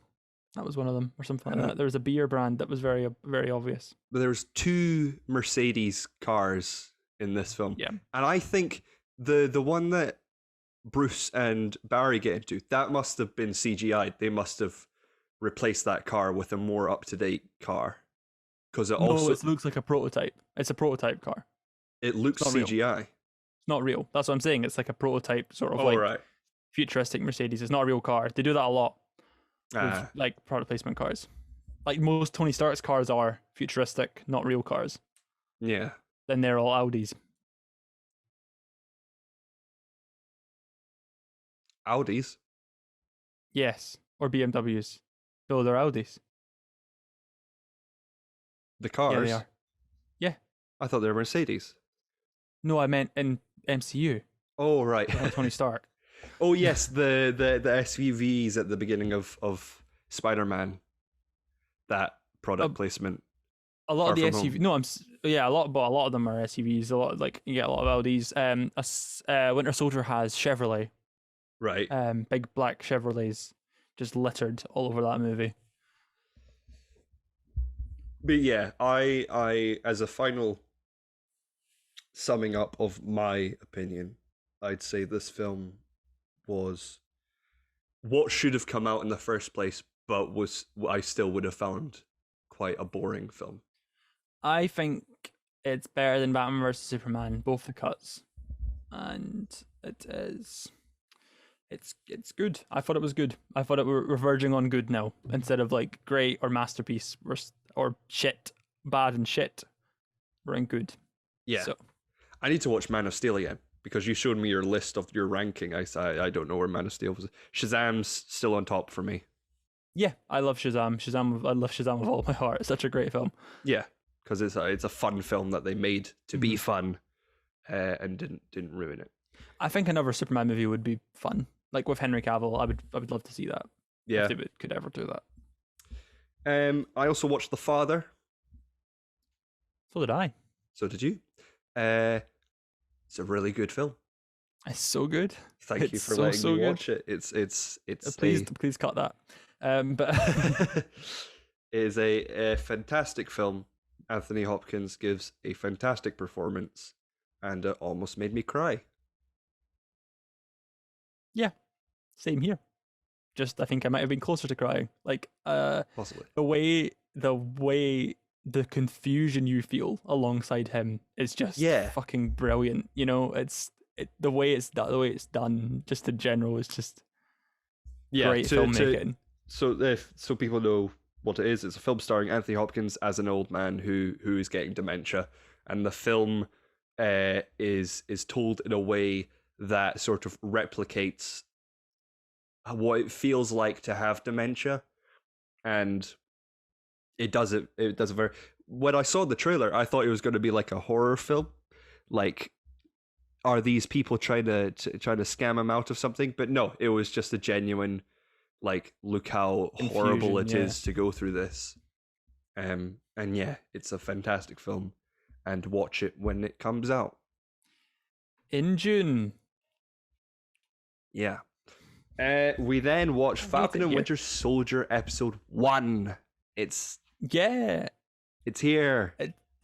That was one of them, or something like that. There was a beer brand that was very, very obvious. But there was 2 Mercedes cars in this film. Yeah. And I think the one that Bruce and Barry get into, that must have been CGI'd. They must have replaced that car with a more up-to-date car. Because it looks like a prototype. It's a prototype car. It looks CGI. Real. Not real. That's what I'm saying. It's like a prototype sort of futuristic Mercedes. It's not a real car. They do that a lot with like product placement cars. Like most Tony Stark's cars are futuristic, not real cars. Yeah. Then they're all Audis. Audis? Yes. Or BMWs. No, they're Audis. The cars? Yeah, they are. Yeah. I thought they were Mercedes. No, I meant in MCU. Oh, right. Tony Stark. Oh, yes, the SUVs at the beginning of Spider-Man. That product placement. A lot Far of the From SUV. Home. No, a lot of them are SUVs. A lot like you get a lot of Audis. Winter Soldier has Chevrolet. Right. Big black Chevrolets just littered all over that movie. But yeah, I as a final summing up of my opinion, I'd say this film was what should have come out in the first place, but was I still would have found quite a boring film. I think it's better than Batman vs Superman, both the cuts, and it is. It's good. I thought it was good. I thought it were verging on good now, instead of like great or masterpiece or shit, bad and shit. We're in good. Yeah. So I need to watch Man of Steel again because you showed me your list of your ranking. I don't know where Man of Steel was. Shazam's still on top for me. yeah, I love Shazam. I love Shazam with all my heart. It's such a great film. Yeah, because it's a fun film that they made to be fun, and didn't ruin it. I think another Superman movie would be fun. Like with Henry Cavill, I would love to see that. Yeah, if they could ever do that. I also watched The Father. So did I. So did you. It's a really good film. It's so good. Thank you for letting me watch it. It's please cut that. But it is a fantastic film. Anthony Hopkins gives a fantastic performance, and it almost made me cry. Yeah, same here. Just I think I might have been closer to crying. Like Possibly the way the confusion you feel alongside him is just fucking brilliant. You know, the way it's done just in general is just great filmmaking. So people know what it is. It's a film starring Anthony Hopkins as an old man who is getting dementia, and the film is told in a way that sort of replicates what it feels like to have dementia, and it does it very. When I saw the trailer, I thought it was going to be like a horror film, like are these people trying to scam him out of something? But no, it was just a genuine, like, look how horrible it is to go through this. And yeah, it's a fantastic film, and watch it when it comes out in June. Yeah. We then watched Falcon and Winter Soldier episode 1. It's here.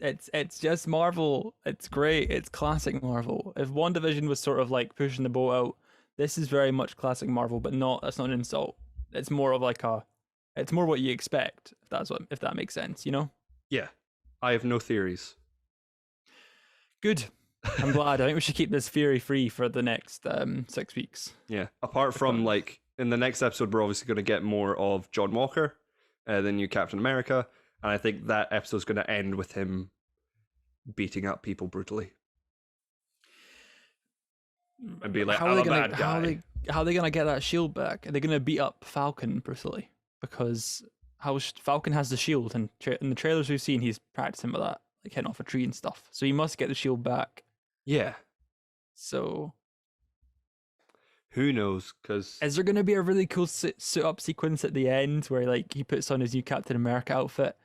It's just Marvel. It's great. It's classic Marvel. If WandaVision was sort of like pushing the boat out, this is very much classic Marvel, but that's not an insult. It's more of like it's more what you expect, if that makes sense, you know? Yeah. I have no theories. Good. I'm glad. I think we should keep this theory free for the next 6 weeks. Yeah. Apart from, like, in the next episode, we're obviously going to get more of John Walker, the new Captain America, and I think that episode's going to end with him beating up people brutally. And be like, I'm a bad guy. How are they going to get that shield back? Are they going to beat up Falcon brutally? Because Falcon has the shield, and in the trailers we've seen, he's practicing with that, like hitting off a tree and stuff. So he must get the shield back. Yeah. So who knows? Because is there going to be a really cool suit up sequence at the end where like he puts on his new Captain America outfit,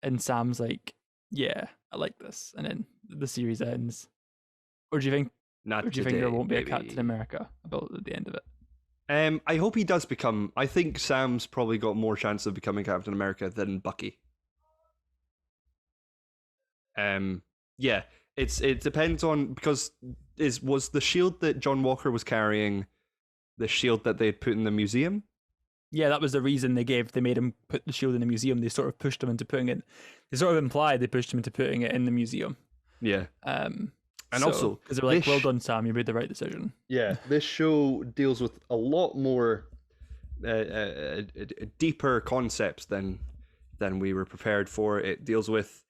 and Sam's like, "Yeah, I like this," and then the series ends? Or do you think? Not. Or do you think there won't be a Captain America about at the end of it? I hope he does become. I think Sam's probably got more chance of becoming Captain America than Bucky. Yeah. It depends on, because was the shield that John Walker was carrying the shield that they had put in the museum? Yeah, that was the reason they made him put the shield in the museum. They sort of pushed him into putting it. They sort of implied they pushed him into putting it in the museum. Yeah. And so, also, because they're like, "Well done, Sam. You made the right decision." Yeah, this show deals with a lot more deeper concepts than we were prepared for. It deals with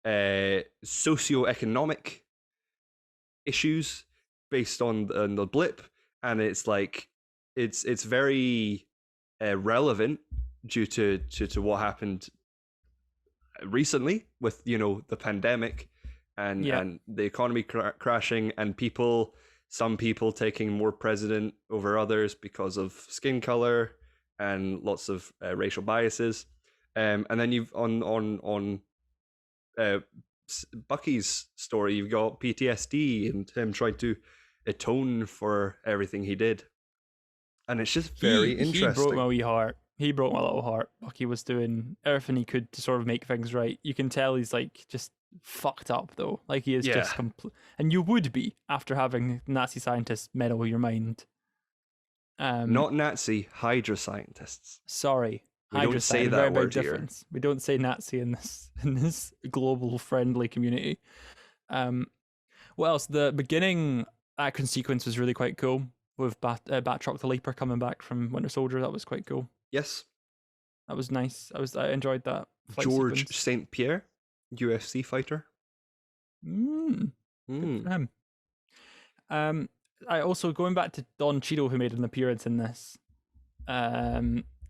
socioeconomic issues based on the blip, and it's like it's very relevant due to what happened recently with, you know, the pandemic and the economy crashing, and some people taking more precedent over others because of skin color and lots of racial biases, and then you've on Bucky's story. You've got PTSD and him trying to atone for everything he did, and it's just very interesting. He broke my wee heart. He broke my little heart. Bucky was doing everything he could to sort of make things right. You can tell he's like just fucked up though. Like he is just complete. And you would be after having Nazi scientists meddle your mind. Not Nazi, Hydra scientists. Sorry, we don't say that word here. We don't say Nazi in this global friendly community. What else? The beginning action sequence was really quite cool with Batroc the Leaper coming back from Winter Soldier. That was quite cool. Yes, that was nice. I enjoyed that. George St. Pierre, UFC fighter. Good for him. I also, going back to Don Cheadle, who made an appearance in this.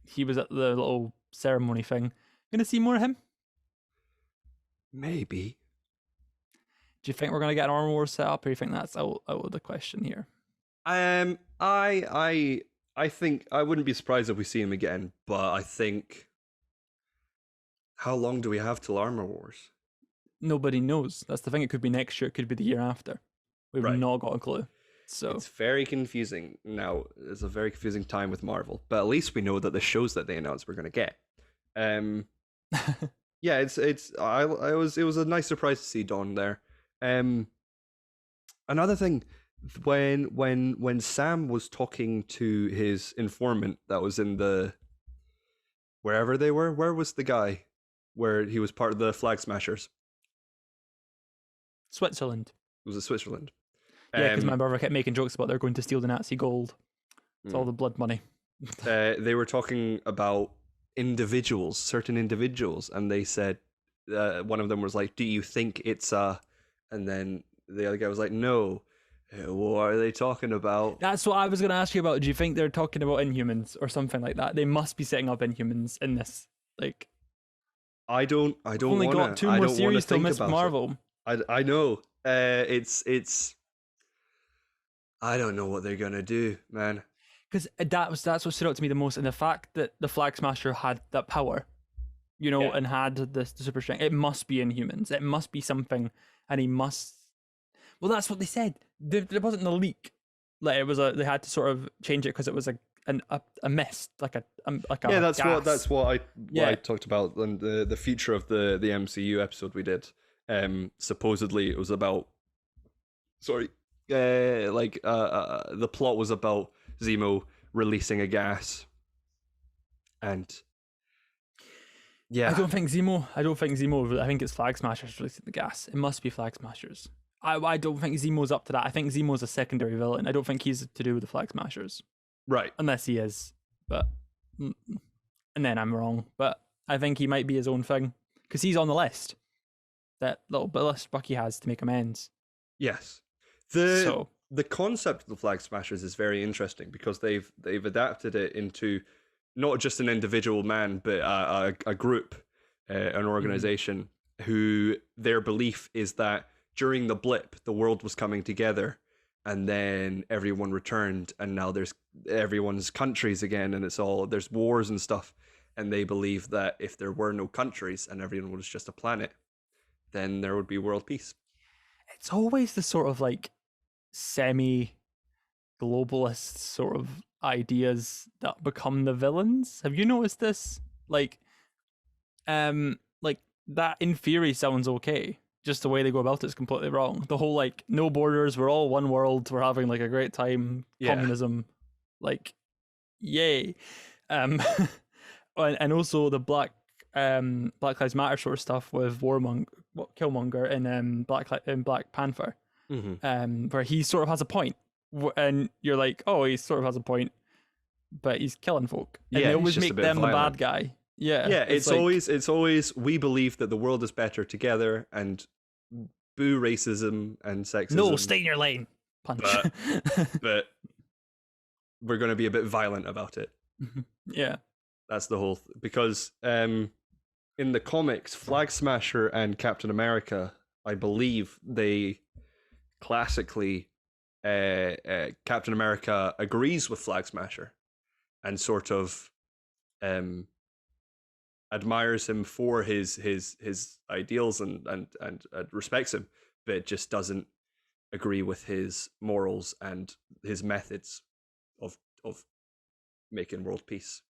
He was at the little ceremony thing. Gonna see more of him? Maybe. Do you think we're gonna get an Armor Wars set up, or do you think that's out of the question here? I think I wouldn't be surprised if we see him again, but I think, how long do we have till Armor Wars? Nobody knows. That's the thing. It could be next year. It could be the year after. We've not got a clue. So it's very confusing now. It's a very confusing time with Marvel, but at least we know that the shows that they announced we're going to get. Yeah, it was a nice surprise to see Dawn there. Another thing, when Sam was talking to his informant that was in the wherever they were, where was the guy where he was part of the Flag Smashers? Switzerland. Was it Switzerland? Yeah, because my brother kept making jokes about they're going to steal the Nazi gold. It's all the blood money. They were talking about certain individuals, and they said, one of them was like, "Do you think it's a?" And then the other guy was like, "No." What are they talking about? That's what I was going to ask you about. Do you think they're talking about Inhumans or something like that? They must be setting up Inhumans in this. Like, I don't. Only got 2 more series till Miss Marvel. I know. It's. I don't know what they're gonna do, man. Because that's what stood out to me the most, and the fact that the Flag Smasher had that power, and had the super strength. It must be Inhumans. It must be something, and he must. Well, that's what they said. There wasn't a leak. Like it was they had to sort of change it because it was a mist, like a yeah. That's what I talked about in the future of the MCU episode we did. Supposedly it was about. Sorry. The plot was about Zemo releasing a gas, and yeah, I don't think Zemo. I think it's Flag Smashers releasing the gas. It must be Flag Smashers. I don't think Zemo's up to that. I think Zemo's a secondary villain. I don't think he's to do with the Flag Smashers, right? Unless he is, but and then I'm wrong. But I think he might be his own thing because he's on the list. That little list Bucky has to make amends. Yes. The concept of the Flag Smashers is very interesting because they've adapted it into not just an individual man, but a group, an organization who their belief is that during the blip, the world was coming together, and then everyone returned, and now there's everyone's countries again, and there's wars and stuff, and they believe that if there were no countries and everyone was just a planet, then there would be world peace. It's always the sort of like semi-globalist sort of ideas that become the villains. Have you noticed this? Like that in theory sounds okay. Just the way they go about it is completely wrong. The whole like no borders, we're all one world, we're having like a great time, communism, like yay. And also the Black Lives Matter sort of stuff with Killmonger in Black Panther, where he sort of has a point, and you're like, oh, he sort of has a point, but he's killing folk, and they always make them the bad guy. Yeah, it's always we believe that the world is better together, and boo racism and sexism. No, stay in your lane. Punch. But we're going to be a bit violent about it. Yeah, that's the whole because in the comics, Flag Smasher and Captain America, I believe they classically Captain America agrees with Flag Smasher and sort of admires him for his ideals and respects him, but just doesn't agree with his morals and his methods of making world peace.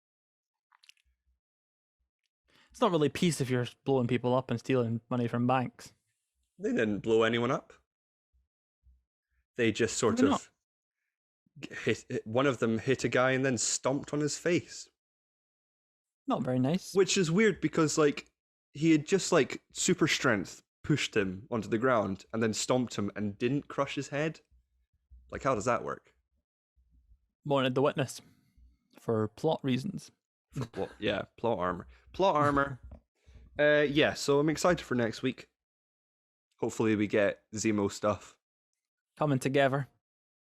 It's not really peace if you're blowing people up and stealing money from banks. They didn't blow anyone up. They just sort of one of them hit a guy and then stomped on his face. Not very nice. Which is weird because, like, he had just, like, super strength pushed him onto the ground and then stomped him and didn't crush his head. Like, how does that work? Wanted the witness for plot reasons. For plot, yeah, plot armor. Plot armor. Yeah, so I'm excited for next week. Hopefully we get Zemo stuff. Coming together.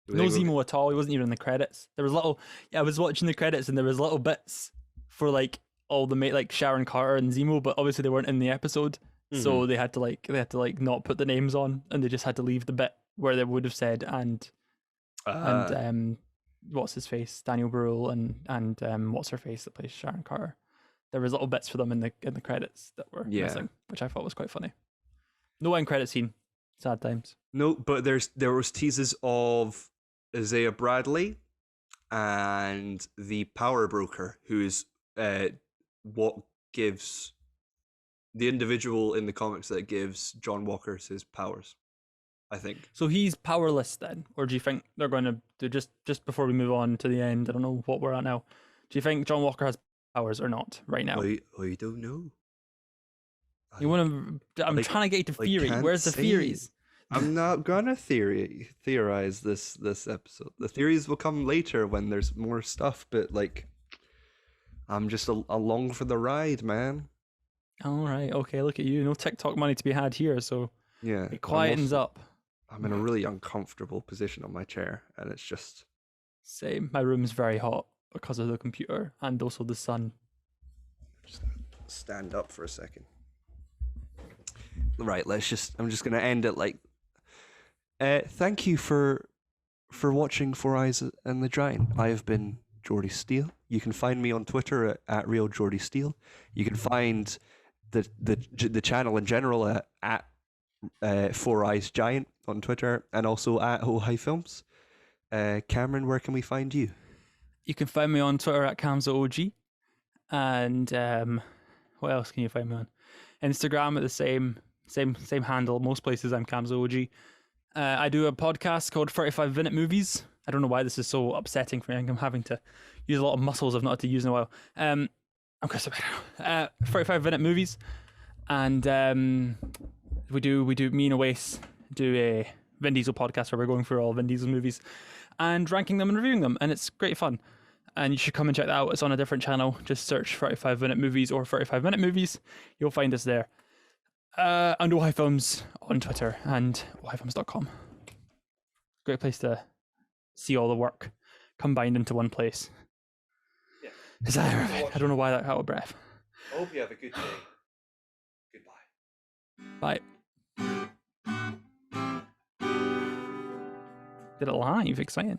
No Zemo at all. He wasn't even in the credits. There was little... Yeah, I was watching the credits and there was little bits for, like, all the like Sharon Carter and Zemo, but obviously they weren't in the episode, so they had to not put the names on, and they just had to leave the bit where they would have said and what's his face, Daniel Bruhl, and what's her face that plays Sharon Carter. There was little bits for them in the credits that were missing, which I thought was quite funny. No end credit scene. Sad times. No, but there was teases of Isaiah Bradley and the power broker, who's what gives the individual in the comics that gives John Walker his powers, I think. So he's powerless then, or do you think they're going to do just before we move on to the end? I don't know what we're at now. Do you think John Walker has powers or not right now? I don't know. You want to? I'm trying to get to theory. Where's the theories? I'm not gonna theorize this episode. The theories will come later when there's more stuff. But like, I'm just along for the ride, man. All right, okay. Look at you. No TikTok money to be had here, so yeah, it quietens up. I'm in a really uncomfortable position on my chair, and it's just same. My room's very hot because of the computer and also the sun. Just stand up for a second. Right, I'm just gonna end it like. Thank you for watching Four Eyes and the Giant. I have been Geordie Steele. You can find me on Twitter at Real Geordie Steele. You can find the channel in general at Four Eyes Giant on Twitter, and also at Ho Hi Films. Cameron, where can we find you? You can find me on Twitter at CamzoOG, and what else can you find me on? Instagram at the same handle. Most places I'm CamzoOG. I do a podcast called 35 Minute Movies. I don't know why this is so upsetting for me. I'm having to use a lot of muscles I've not had to use in a while. I'm Chris. 35 Minute Movies, and we do me and Oasis do a Vin Diesel podcast where we're going through all Vin Diesel movies and ranking them and reviewing them, and it's great fun. And you should come and check that out. It's on a different channel. Just search 35 Minute Movies or 35 Minute Movies. You'll find us there. And Oh Hi Films on Twitter and ohifilms.com. Great place to see all the work combined into one place. Yeah. I don't know why that out of breath. I hope you have a good day. Goodbye. Bye. Did it live? Exciting.